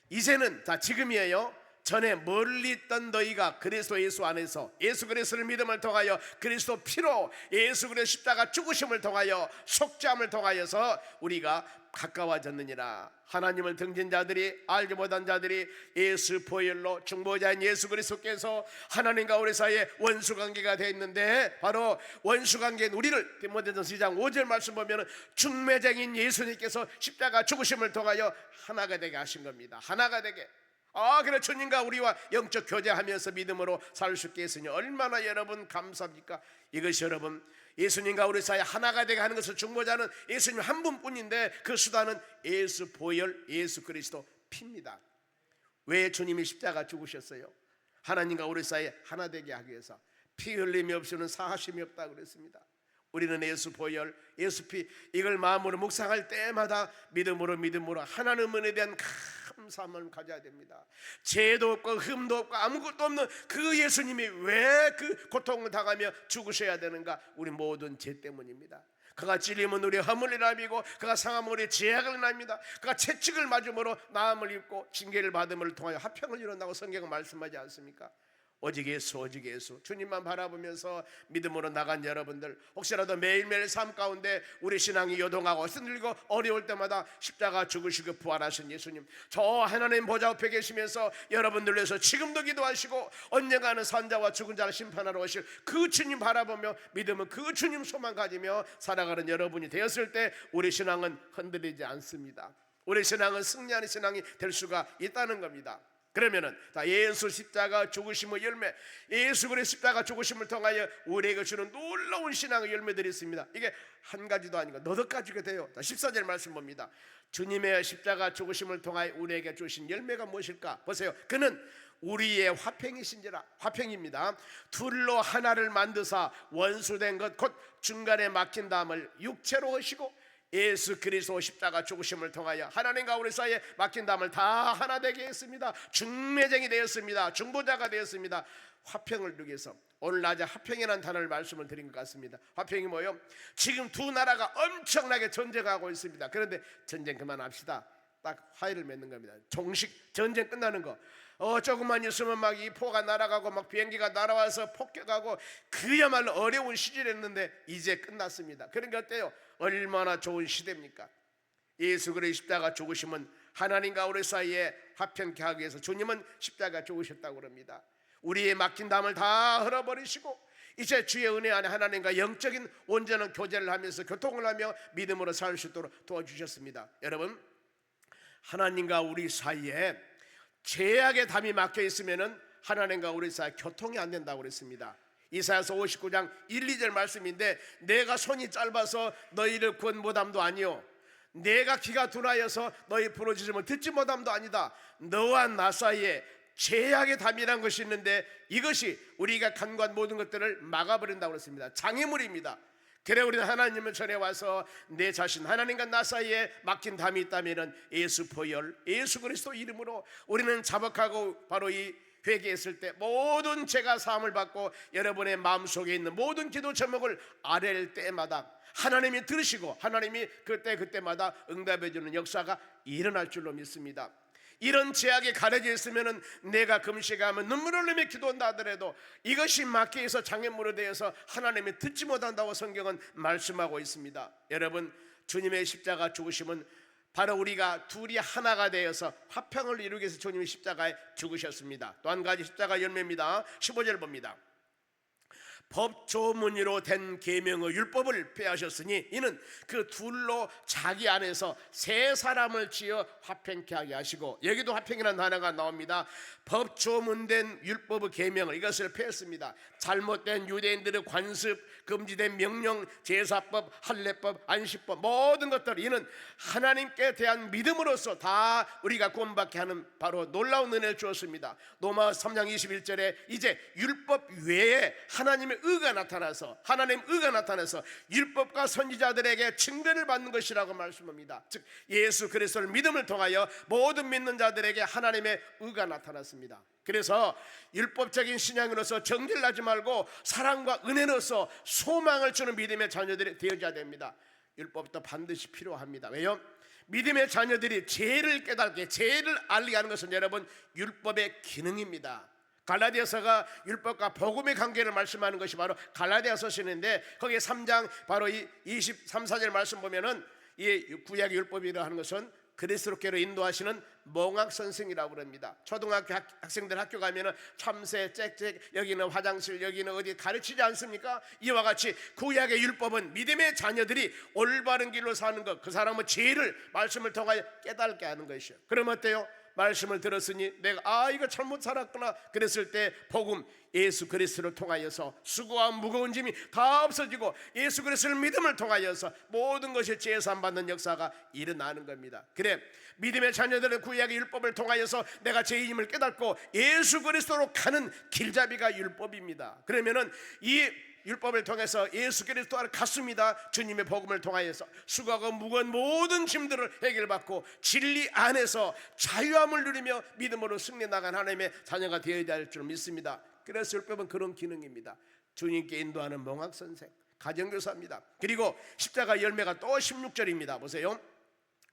이제는, 지금이에요. 전에 멀리 있던 너희가 그리스도 예수 안에서 예수 그리스도를 믿음을 통하여 그리스도 피로 예수 그리스도 십자가 죽으심을 통하여 속죄함을 통하여서 우리가 가까워졌느니라. 하나님을 등진 자들이, 알지 못한 자들이 예수 보혈로 중보자인 예수 그리스도께서 하나님과 우리 사이에 원수관계가 되어 있는데, 바로 원수관계인 우리를 디모데전서 2장 5절 말씀 보면 중매쟁인 예수님께서 십자가 죽으심을 통하여 하나가 되게 하신 겁니다. 하나가 되게. 그래, 주님과 우리와 영적 교제하면서 믿음으로 살 수 있게 했으니 얼마나 여러분 감사합니까? 이것이 여러분, 예수님과 우리 사이 하나가 되게 하는 것을 중보자는 예수님 한 분뿐인데 그 수단은 예수 보혈, 예수 그리스도 피입니다. 왜 주님이 십자가 죽으셨어요? 하나님과 우리 사이 하나 되게 하기 위해서. 피 흘림이 없이는 사하심이 없다 그랬습니다. 우리는 예수 보혈, 예수 피, 이걸 마음으로 묵상할 때마다 믿음으로 하나님 은혜에 대한 감사함을 가져야 됩니다. 죄도 없고 흠도 없고 아무것도 없는 그 예수님이 왜 그 고통을 당하며 죽으셔야 되는가? 우리 모든 죄 때문입니다. 그가 찔림은 우리 허물을 남이고 그가 상함은 우리 죄악을 남입니다. 그가 채찍을 맞음으로 나음을 입고 징계를 받음을 통하여 화평을 이룬다고 성경은 말씀하지 않습니까? 오직 예수, 오직 예수. 주님만 바라보면서 믿음으로 나간 여러분들, 혹시라도 매일매일 삶 가운데 우리 신앙이 요동하고 흔들리고 어려울 때마다 십자가 죽으시고 부활하신 예수님, 저 하나님 보좌 앞에 계시면서 여러분들 위해서 지금도 기도하시고 언젠가는 산자와 죽은 자를 심판하러 오실 그 주님 바라보며 믿음은 그 주님 소망 가지며 살아가는 여러분이 되었을 때 우리 신앙은 흔들리지 않습니다. 우리 신앙은 승리하는 신앙이 될 수가 있다는 겁니다. 그러면은 예수 십자가 죽으심의 열매, 예수 그리스도 십자가 죽으심을 통하여 우리에게 주는 놀라운 신앙의 열매들이 있습니다. 이게 한 가지도 아니고 너댓 가지가 돼요. 14절 말씀 봅니다. 주님의 십자가 죽으심을 통하여 우리에게 주신 열매가 무엇일까? 보세요. 그는 우리의 화평이신지라. 화평입니다. 둘로 하나를 만드사 원수된 것 곧 중간에 막힌 담을 육체로 하시고 예수 그리스도 십자가 죽으심을 통하여 하나님과 우리 사이에 막힌 담을 다 하나 되게 했습니다. 중매쟁이 되었습니다. 중보자가 되었습니다. 화평을 누기 위해서 오늘 낮에 화평이라는 단어를 말씀을 드린 것 같습니다. 화평이 뭐예요? 지금 두 나라가 엄청나게 전쟁하고 있습니다. 그런데 전쟁 그만합시다. 딱 화해를 맺는 겁니다. 종식 전쟁 끝나는 거. 조금만 있으면 막 이 포가 날아가고 막 비행기가 날아와서 폭격하고 그야말로 어려운 시절이었는데 이제 끝났습니다. 그러니까 어때요? 얼마나 좋은 시대입니까? 예수 그리스도 십자가 죽으심은 하나님과 우리 사이에 화평케 하기 위해서 주님은 십자가 죽으셨다고 합니다. 우리의 막힌 담을 다 흘러버리시고 이제 주의 은혜 안에 하나님과 영적인 온전한 교제를 하면서 교통을 하며 믿음으로 살 수 있도록 도와주셨습니다. 여러분, 하나님과 우리 사이에 죄악의 담이 막혀 있으면은 하나님과 우리 사이 교통이 안 된다고 그랬습니다. 이사야서 59장 1, 2절 말씀인데, 내가 손이 짧아서 너희를 구원 못함도 아니요 내가 귀가 둔하여서 너희 부르짖음을 듣지 못함도 아니다. 너와 나 사이에 죄악의 담이라는 것이 있는데 이것이 우리가 간과한 모든 것들을 막아버린다고 그랬습니다. 장애물입니다. 그래 우리는 하나님을 전에 와서 내 자신 하나님과 나 사이에 막힌 담이 있다면 예수 보혈 예수 그리스도 이름으로 우리는 자복하고 바로 이 회개했을 때 모든 죄가 사함을 받고 여러분의 마음속에 있는 모든 기도 제목을 아뢰를 때마다 하나님이 들으시고 하나님이 그때마다 응답해 주는 역사가 일어날 줄로 믿습니다. 이런 제약이 가려져 있으면 내가 금식하면 눈물을 흘리며 기도한다 하더라도 이것이 마귀에서 장애물에 대해서 하나님이 듣지 못한다고 성경은 말씀하고 있습니다. 여러분, 주님의 십자가 죽으심은 바로 우리가 둘이 하나가 되어서 화평을 이루기 위해서 주님이 십자가에 죽으셨습니다. 또 한 가지 십자가 열매입니다. 15절 봅니다. 법조문으로 된 계명의 율법을 폐하셨으니 이는 그 둘로 자기 안에서 세 사람을 지어 화평케 하게 하시고, 여기도 화평이라는 단어가 나옵니다. 법조문된 율법의 계명을 이것을 폐했습니다. 잘못된 유대인들의 관습, 금지된 명령, 제사법, 할례법, 안식법 모든 것들, 이는 하나님께 대한 믿음으로써 다 우리가 구원받게 하는 바로 놀라운 은혜를 주었습니다. 로마서 3장 21절에 이제 율법 외에 하나님의 의가 나타나서 하나님 의가 나타나서 율법과 선지자들에게 칭찬을 받는 것이라고 말씀합니다. 즉 예수 그리스도를 믿음을 통하여 모든 믿는 자들에게 하나님의 의가 나타났습니다. 그래서 율법적인 신앙으로서 정죄를 하지 말고 사랑과 은혜로서 소망을 주는 믿음의 자녀들이 되어져야 됩니다. 율법도 반드시 필요합니다. 왜요? 믿음의 자녀들이 죄를 깨닫게, 죄를 알게 하는 것은 여러분 율법의 기능입니다. 갈라디아서가 율법과 복음의 관계를 말씀하는 것이 바로 갈라디아서시인데 거기에 3장 바로 이 23, 4절 말씀 보면은 이 구약의 율법이라 하는 것은 그리스도께로 인도하시는 몽학 선생이라고 그럽니다. 초등학교 학생들 학교 가면은 참새, 짹짹, 여기는 화장실, 여기는 어디 가르치지 않습니까? 이와 같이 구약의 율법은 믿음의 자녀들이 올바른 길로 사는 것, 그 사람의 죄를 말씀을 통하여 깨닫게 하는 것이요. 그럼 어때요? 말씀을 들었으니 내가 이거 잘못 살았구나 그랬을 때 복음 예수 그리스도를 통하여서 수고와 무거운 짐이 다 없어지고 예수 그리스도를 믿음을 통하여서 모든 것이 제사함받는 역사가 일어나는 겁니다. 그래 믿음의 자녀들은 구약의 율법을 통하여서 내가 죄인임을 깨닫고 예수 그리스도로 가는 길잡이가 율법입니다. 그러면은 이 율법을 통해서 예수 그리스도를 갔습니다. 주님의 복음을 통하여서 수고하고 무거운 모든 짐들을 해결받고 진리 안에서 자유함을 누리며 믿음으로 승리 나간 하나님의 자녀가 되어야 할 줄 믿습니다. 그래서 율법은 그런 기능입니다. 주님께 인도하는 몽학선생, 가정교사입니다. 그리고 십자가 열매가 또 16절입니다. 보세요.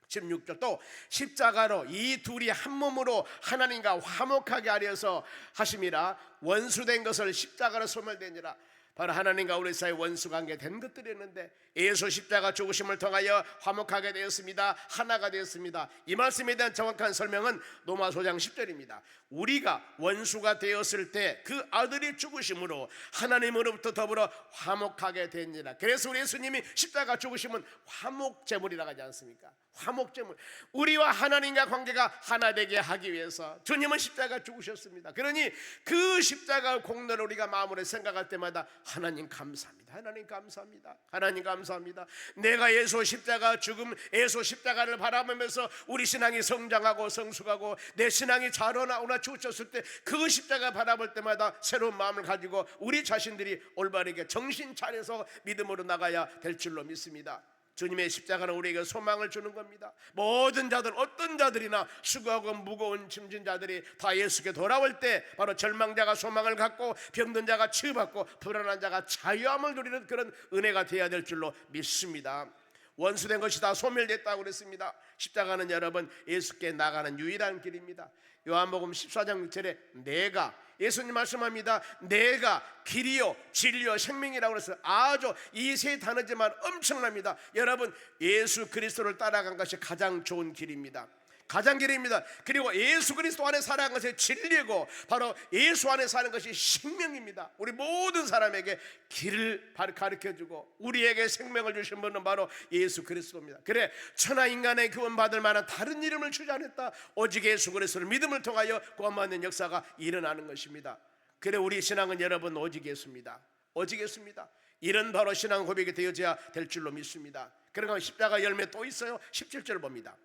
16절 또 십자가로 이 둘이 한 몸으로 하나님과 화목하게 하려서 하심이라 원수된 것을 십자가로 소멸되니라. 바로 하나님과 우리 사이 원수관계 된 것들이었는데 예수 십자가 죽으심을 통하여 화목하게 되었습니다. 하나가 되었습니다. 이 말씀에 대한 정확한 설명은 로마서 5장 10절입니다. 우리가 원수가 되었을 때 그 아들이 죽으심으로 하나님으로부터 더불어 화목하게 되니라. 그래서 우리 예수님이 십자가 죽으심은 화목제물이라고 하지 않습니까? 화목제물, 우리와 하나님과 관계가 하나 되게 하기 위해서 주님은 십자가 죽으셨습니다. 그러니 그 십자가 공로를 우리가 마음으로 생각할 때마다 하나님 감사합니다. 하나님 감사합니다. 하나님 감사합니다. 내가 예수 십자가 죽음, 예수 십자가를 바라보면서 우리 신앙이 성장하고 성숙하고 내 신앙이 자라나오나 죽으셨을 때 그 십자가 바라볼 때마다 새로운 마음을 가지고 우리 자신들이 올바르게 정신 차려서 믿음으로 나가야 될 줄로 믿습니다. 주님의 십자가는 우리에게 소망을 주는 겁니다. 모든 자들, 어떤 자들이나 수고하고 무거운 짐진 자들이 다 예수께 돌아올 때 바로 절망자가 소망을 갖고 병든 자가 치유받고 불안한 자가 자유함을 누리는 그런 은혜가 되어야 될 줄로 믿습니다. 원수된 것이 다 소멸됐다고 그랬습니다. 십자가는 여러분 예수께 나가는 유일한 길입니다. 요한복음 14장 6절에 내가, 예수님 말씀합니다. 내가 길이요 진리요 생명이라고 해서 아주 이 세 단어지만 엄청납니다. 여러분 예수 그리스도를 따라간 것이 가장 좋은 길입니다. 가장 길입니다. 그리고 예수 그리스도 안에 살아간 것이 진리고 바로 예수 안에 사는 것이 생명입니다. 우리 모든 사람에게 길을 가르쳐주고 우리에게 생명을 주신 분은 바로 예수 그리스도입니다. 그래 천하 인간의 구원받을 만한 다른 이름을 주지 않았다. 오직 예수 그리스도를 믿음을 통하여 구원받는 역사가 일어나는 것입니다. 그래 우리 신앙은 여러분 오직 예수입니다. 오직 예수입니다. 이런 바로 신앙 고백이 되어져야 될 줄로 믿습니다. 그러니까 십자가 열매 또 있어요. 17절 봅니다.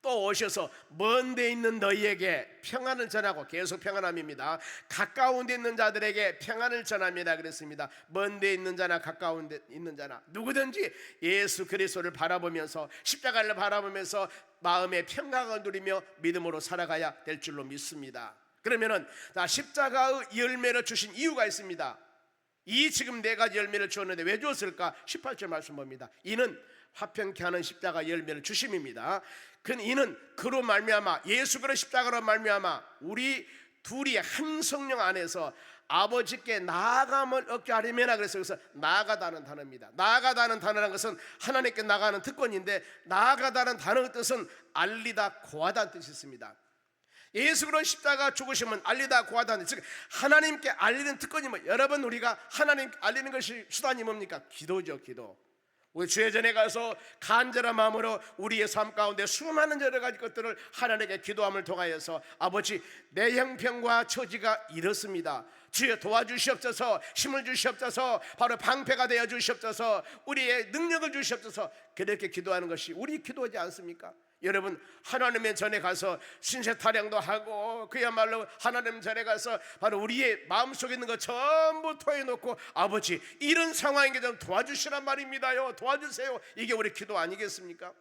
또 오셔서 먼 데 있는 너희에게 평안을 전하고, 계속 평안함입니다. 가까운 데 있는 자들에게 평안을 전합니다 그랬습니다. 먼 데 있는 자나 가까운 데 있는 자나 누구든지 예수 그리스도를 바라보면서, 십자가를 바라보면서 마음의 평강을 누리며 믿음으로 살아가야 될 줄로 믿습니다. 그러면은 십자가의 열매를 주신 이유가 있습니다. 이 지금 네 가지 열매를 주었는데 왜 주었을까? 18절 말씀 봅니다. 이는 화평케 하는 십자가 열매를 주심입니다. 이는 그로 말미암아, 예수 그리스도 십자가로 말미암아 우리 둘이 한 성령 안에서 아버지께 나아감을 얻게 하려면이라 그래서 나아가다는 단어입니다. 나아가다는 단어라는 것은 하나님께 나가는 특권인데, 나아가다는 단어의 뜻은 알리다 고하다는 뜻이 있습니다. 예수 그리스도 십자가 죽으시면 알리다 고하다는, 즉 하나님께 알리는 특권이 뭐, 여러분 우리가 하나님 알리는 것이 수단이 뭡니까? 기도죠. 기도. 우리 주회전에 가서 간절한 마음으로 우리의 삶 가운데 수많은 여러 가지 것들을 하나님께 기도함을 통하여서, 아버지 내 형편과 처지가 이렇습니다, 주여 도와주시옵소서, 힘을 주시옵소서, 바로 방패가 되어 주시옵소서, 우리의 능력을 주시옵소서, 그렇게 기도하는 것이 우리 기도하지 않습니까? 여러분 하나님의 전에 가서 신세 타령도 하고, 그야말로 하나님 전에 가서 바로 우리의 마음속에 있는 것 전부 토해놓고, 아버지 이런 상황인 게 좀 도와주시란 말입니다요, 도와주세요, 이게 우리 기도 아니겠습니까?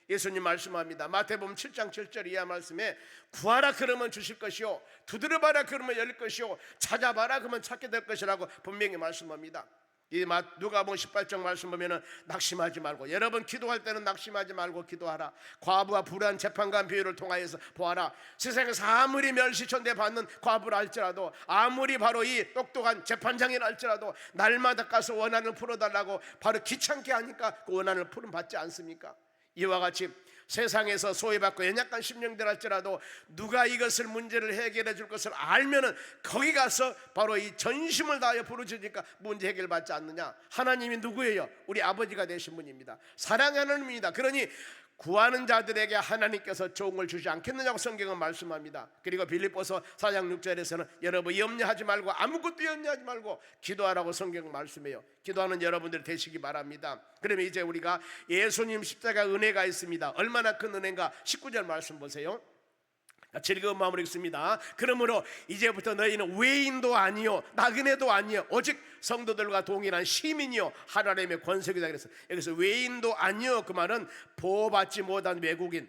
예수님 말씀합니다. 마태복음 7장 7절 이하 말씀에, 구하라 그러면 주실 것이요, 두드려봐라 그러면 열릴 것이요, 찾아봐라 그러면 찾게 될 것이라고 분명히 말씀합니다. 이 누가복음 18장 말씀 보면은 낙심하지 말고, 여러분 기도할 때는 낙심하지 말고 기도하라. 과부와 불의한 재판관 비유를 통하여서 보아라. 세상에서 아무리 멸시천대 받는 과부라 할지라도, 아무리 바로 이 똑똑한 재판장이라 할지라도 날마다 가서 원한을 풀어달라고 바로 귀찮게 하니까 그 원한을 풀음 받지 않습니까? 이와 같이 세상에서 소외받고 연약한 심령들 할지라도 누가 이것을 문제를 해결해 줄 것을 알면은 거기 가서 바로 이 전심을 다하여 부르짖으니까 문제 해결받지 않느냐? 하나님이 누구예요? 우리 아버지가 되신 분입니다. 사랑하는 분입니다. 그러니 구하는 자들에게 하나님께서 좋은 걸 주지 않겠느냐고 성경은 말씀합니다. 그리고 빌립보서 4장 6절에서는 여러분 염려하지 말고, 아무것도 염려하지 말고 기도하라고 성경은 말씀해요. 기도하는 여러분들 되시기 바랍니다. 그러면 이제 우리가 예수님 십자가 은혜가 있습니다. 얼마나 큰 은혜인가? 19절 말씀 보세요. 즐거운 마음으로 읽습니다. 그러므로 이제부터 너희는 외인도 아니요 나그네도 아니요 오직 성도들과 동일한 시민이요 하나님의 권속이다 그래서, 여기서 외인도 아니요 그 말은 보호받지 못한 외국인,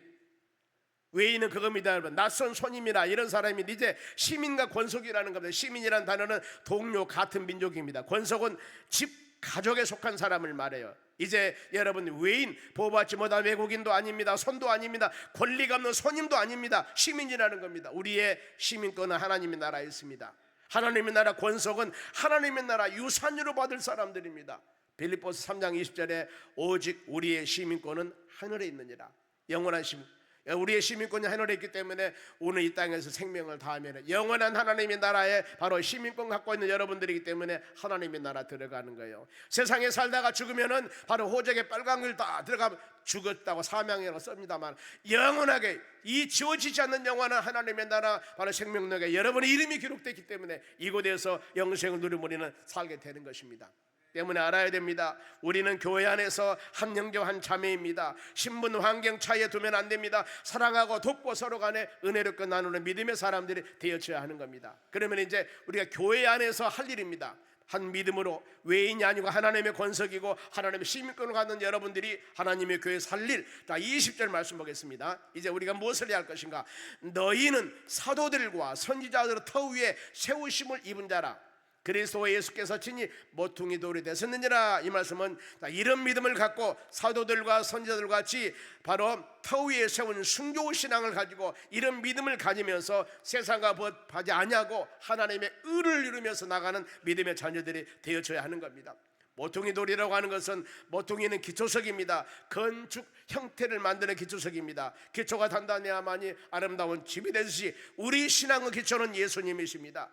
외인은 그겁니다 여러분. 낯선 손님이나 이런 사람이 이제 시민과 권속이라는 겁니다. 시민이라는 단어는 동료, 같은 민족입니다. 권속은 집 가족에 속한 사람을 말해요. 이제 여러분 외인, 보호받지 못한 외국인도 아닙니다. 손도 아닙니다. 권리가 없는 손님도 아닙니다. 시민이라는 겁니다. 우리의 시민권은 하나님의 나라에 있습니다. 하나님의 나라 권속은 하나님의 나라 유산으로 받을 사람들입니다. 빌립보서 3장 20절에 오직 우리의 시민권은 하늘에 있느니라. 영원한 시민, 우리의 시민권이 하늘에 있기 때문에 오늘 이 땅에서 생명을 다하면 영원한 하나님의 나라에 바로 시민권 갖고 있는 여러분들이기 때문에 하나님의 나라 들어가는 거예요. 세상에 살다가 죽으면은 바로 호적에 빨간 글 다 들어가면 죽었다고 사명이라고 씁니다만, 영원하게 이 지워지지 않는 영원한 하나님의 나라 바로 생명력에 여러분의 이름이 기록되기 때문에 이곳에서 영생을 누리며 우리는 살게 되는 것입니다. 때문에 알아야 됩니다. 우리는 교회 안에서 한 형제 한 자매입니다. 신분 환경 차이에 두면 안 됩니다. 사랑하고 돕고 서로 간에 은혜롭게 나누는 믿음의 사람들이 되어져야 하는 겁니다. 그러면 이제 우리가 교회 안에서 할 일입니다. 한 믿음으로, 외인이 아니고 하나님의 권석이고 하나님의 시민권을 갖는 여러분들이 하나님의 교회 살릴. 자 20절 말씀 보겠습니다. 이제 우리가 무엇을 해야 할 것인가? 너희는 사도들과 선지자들의 터 위에 세우심을 입은 자라. 그리스도 예수께서 친히 모퉁이 돌이 되셨느니라. 이 말씀은 이런 믿음을 갖고 사도들과 선지자들 같이 바로 터 위에 세운 순교 신앙을 가지고 이런 믿음을 가지면서 세상과 벗하지 아니하고 하나님의 의를 이루면서 나가는 믿음의 자녀들이 되어져야 하는 겁니다. 모퉁이 돌이라고 하는 것은, 모퉁이는 기초석입니다. 건축 형태를 만드는 기초석입니다. 기초가 단단해야만이 아름다운 집이 되듯이 우리 신앙의 기초는 예수님이십니다.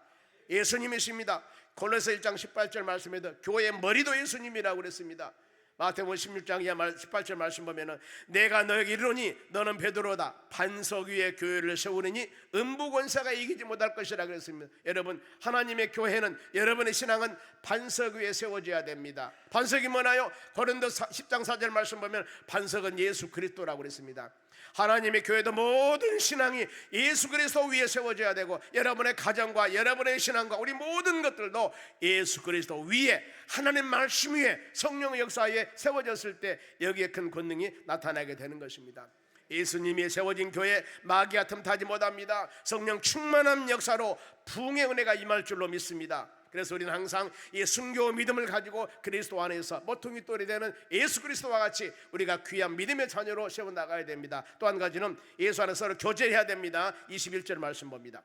예수님이십니다. 골로새 1장 18절 말씀에도 교회의 머리도 예수님이라고 그랬습니다. 마태복음 16장 18절 말씀 보면은 내가 너에게 이르노니 너는 베드로다 반석 위에 교회를 세우느니 음부 권세가 이기지 못할 것이라 그랬습니다. 여러분, 하나님의 교회는, 여러분의 신앙은 반석 위에 세워져야 됩니다. 반석이 뭐나요? 고린도 10장 4절 말씀 보면 반석은 예수 그리스도라고 그랬습니다. 하나님의 교회도 모든 신앙이 예수 그리스도 위에 세워져야 되고, 여러분의 가정과 여러분의 신앙과 우리 모든 것들도 예수 그리스도 위에, 하나님 말씀 위에, 성령의 역사에 세워졌을 때 여기에 큰 권능이 나타나게 되는 것입니다. 예수님이 세워진 교회 마귀가 틈타지 못합니다. 성령 충만한 역사로 부흥의 은혜가 임할 줄로 믿습니다. 그래서 우리는 항상 이 순교 믿음을 가지고 그리스도 안에서 모퉁이 돌이 되는 예수 그리스도와 같이 우리가 귀한 믿음의 자녀로 세워나가야 됩니다. 또 한 가지는 예수 안에서 서로 교제해야 됩니다. 21절 말씀 봅니다.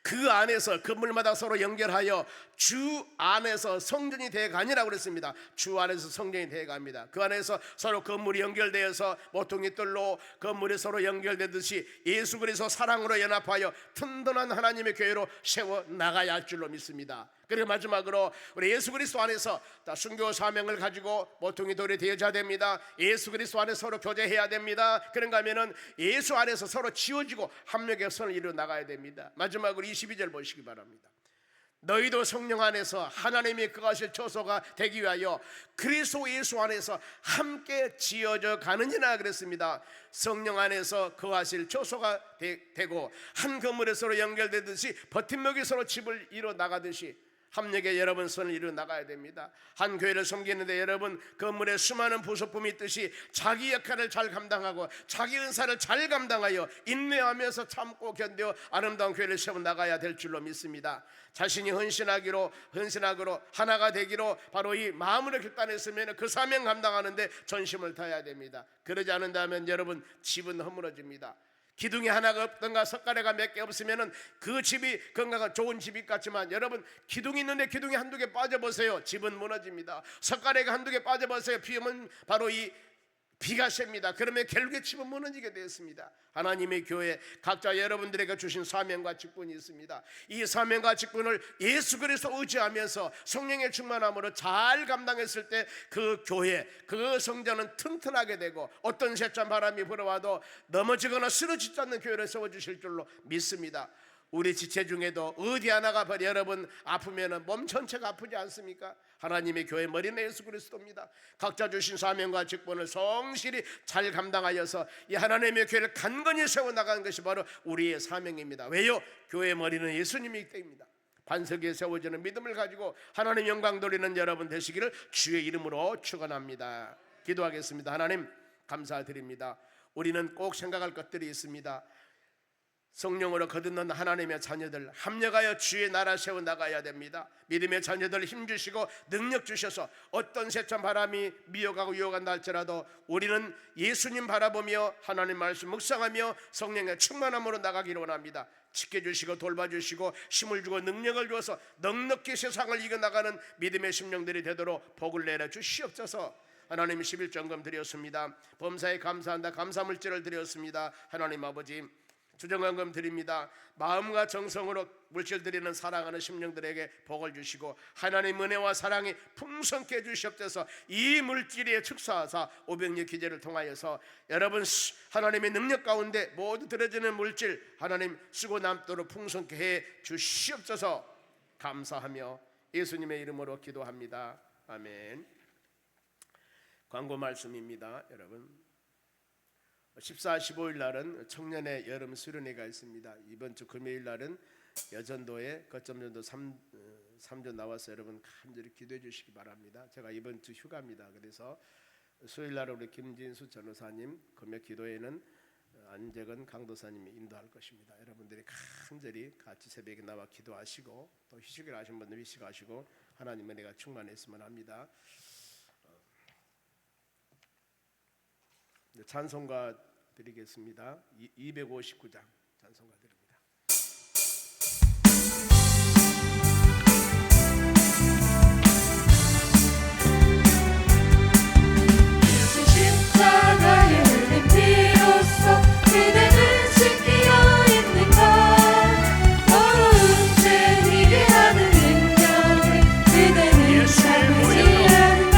그 안에서 건물마다 서로 연결하여 주 안에서 성전이 되어가니라고 그랬습니다. 주 안에서 성전이 되어갑니다. 그 안에서 서로 건물이 연결되어서 모퉁이 뜰로 건물이 서로 연결되듯이 예수 그리스도 사랑으로 연합하여 튼튼한 하나님의 교회로 세워나가야 할 줄로 믿습니다. 그리고 마지막으로 우리 예수 그리스도 안에서 순교 사명을 가지고 모퉁이 돌이 되어져야 됩니다. 예수 그리스도 안에 서로 교제해야 됩니다. 그런가 하면은 예수 안에서 서로 지어지고 합력의 선을 이루어 나가야 됩니다. 마지막으로 22절 보시기 바랍니다. 너희도 성령 안에서 하나님이 거하실 처소가 되기 위하여 그리스도 예수 안에서 함께 지어져 가느니라 그랬습니다. 성령 안에서 거하실 처소가 되고 한 건물에 서로 연결되듯이 버팀목이 서로 집을 이루어 나가듯이 합력의 여러분 선을 이루어 나가야 됩니다. 한 교회를 섬기는데 여러분 건물에 수많은 부속품이 있듯이 자기 역할을 잘 감당하고 자기 은사를 잘 감당하여 인내하면서 참고 견뎌 아름다운 교회를 세워 나가야 될 줄로 믿습니다. 자신이 헌신하기로 하나가 되기로 바로 이 마음으로 결단했으면 그 사명 감당하는데 전심을 다해야 됩니다. 그러지 않는다면 여러분 집은 허물어집니다. 기둥이 하나가 없던가 석가래가 몇 개 없으면 그 집이 건강한 좋은 집이 같지만 여러분 기둥이 있는데 기둥이 한두 개 빠져보세요. 집은 무너집니다. 석가래가 한두 개 빠져보세요. 비 오면 바로 이 비가 셉니다. 그러면 결국에 집은 무너지게 되었습니다. 하나님의 교회 각자 여러분들에게 주신 사명과 직분이 있습니다. 이 사명과 직분을 예수 그리스도 의지하면서 성령의 충만함으로 잘 감당했을 때 그 교회, 그 성전은 튼튼하게 되고 어떤 셋잔 바람이 불어와도 넘어지거나 쓰러지지 않는 교회를 세워주실 줄로 믿습니다. 우리 지체 중에도 어디 하나가 여러분 아프면 몸 전체가 아프지 않습니까? 하나님의 교회 머리는 예수 그리스도입니다. 각자 주신 사명과 직분을 성실히 잘 감당하여서 이 하나님의 교회를 간건히 세워나가는 것이 바로 우리의 사명입니다. 왜요? 교회의 머리는 예수님이기 때문입니다. 반석에 세워지는 믿음을 가지고 하나님 영광 돌리는 여러분 되시기를 주의 이름으로 축원합니다. 기도하겠습니다. 하나님 감사드립니다. 우리는 꼭 생각할 것들이 있습니다. 성령으로 거듭난 하나님의 자녀들 합력하여 주의 나라 세워나가야 됩니다. 믿음의 자녀들 힘주시고 능력 주셔서 어떤 세찬 바람이 미혹하고 유혹한다 할지라도 우리는 예수님 바라보며 하나님 말씀 묵상하며 성령의 충만함으로 나가기를 원합니다. 지켜주시고 돌봐주시고 힘을 주고 능력을 주어서 넉넉히 세상을 이겨나가는 믿음의 심령들이 되도록 복을 내려 주시옵소서. 하나님 11전금 드렸습니다. 범사에 감사한다 감사물질을 드렸습니다. 하나님 아버지 주정한금 드립니다. 마음과 정성으로 물질 드리는 사랑하는 심령들에게 복을 주시고 하나님 은혜와 사랑이 풍성케 해주시옵소서. 이 물질에 축사하사 500년 기제를 통하여서 여러분 하나님의 능력 가운데 모두 들어지는 물질 하나님 쓰고 남도록 풍성케 해 주시옵소서. 감사하며 예수님의 이름으로 기도합니다. 아멘. 광고 말씀입니다. 여러분 14, 15일 날은 청년의 여름 수련회가 있습니다. 이번 주 금요일 날은 여전도에 거점전도 3조 나와서 여러분 간절히 기도해 주시기 바랍니다. 제가 이번 주 휴가입니다. 그래서 수요일 날 우리 김진수 전도사님, 금요 기도회는 안재건 강도사님이 인도할 것입니다. 여러분들이 간절히 같이 새벽에 나와 기도하시고 또 휴식을 하신 분들 휴식하시고 하나님 은혜가 충만했으면 합니다. 찬송가 드리겠습니다. 259장 찬송가 드립니다. 예수 십자가에 흘린 피로써 그대는 씻기어 있는가. 더러운 죄 희게 하는 능력을 그대는 참지 않는가.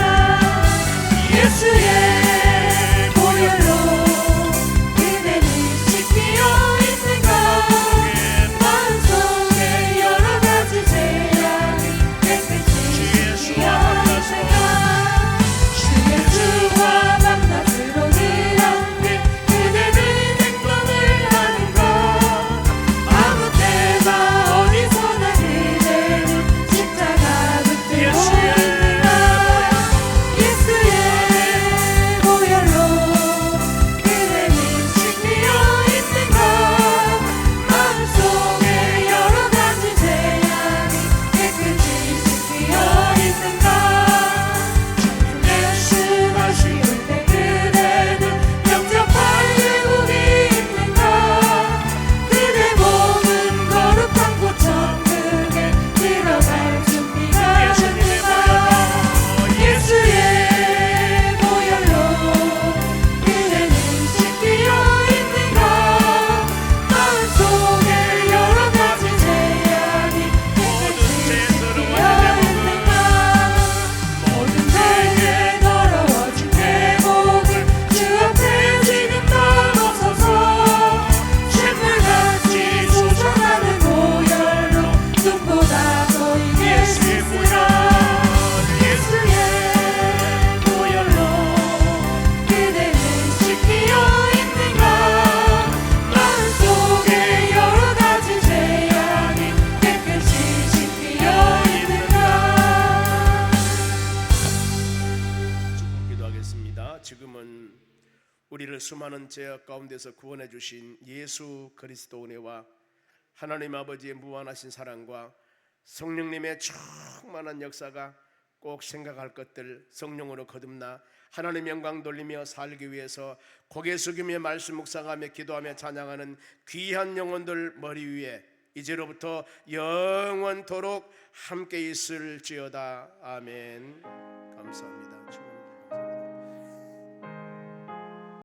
지금은 우리를 수많은 죄악 가운데서 구원해 주신 예수 그리스도 은혜와 하나님 아버지의 무한하신 사랑과 성령님의 충만한 역사가 꼭 생각할 것들 성령으로 거듭나 하나님 영광 돌리며 살기 위해서 고개 숙이며 말씀 묵상하며 기도하며 찬양하는 귀한 영혼들 머리 위에 이제로부터 영원토록 함께 있을지어다. 아멘. 감사합니다.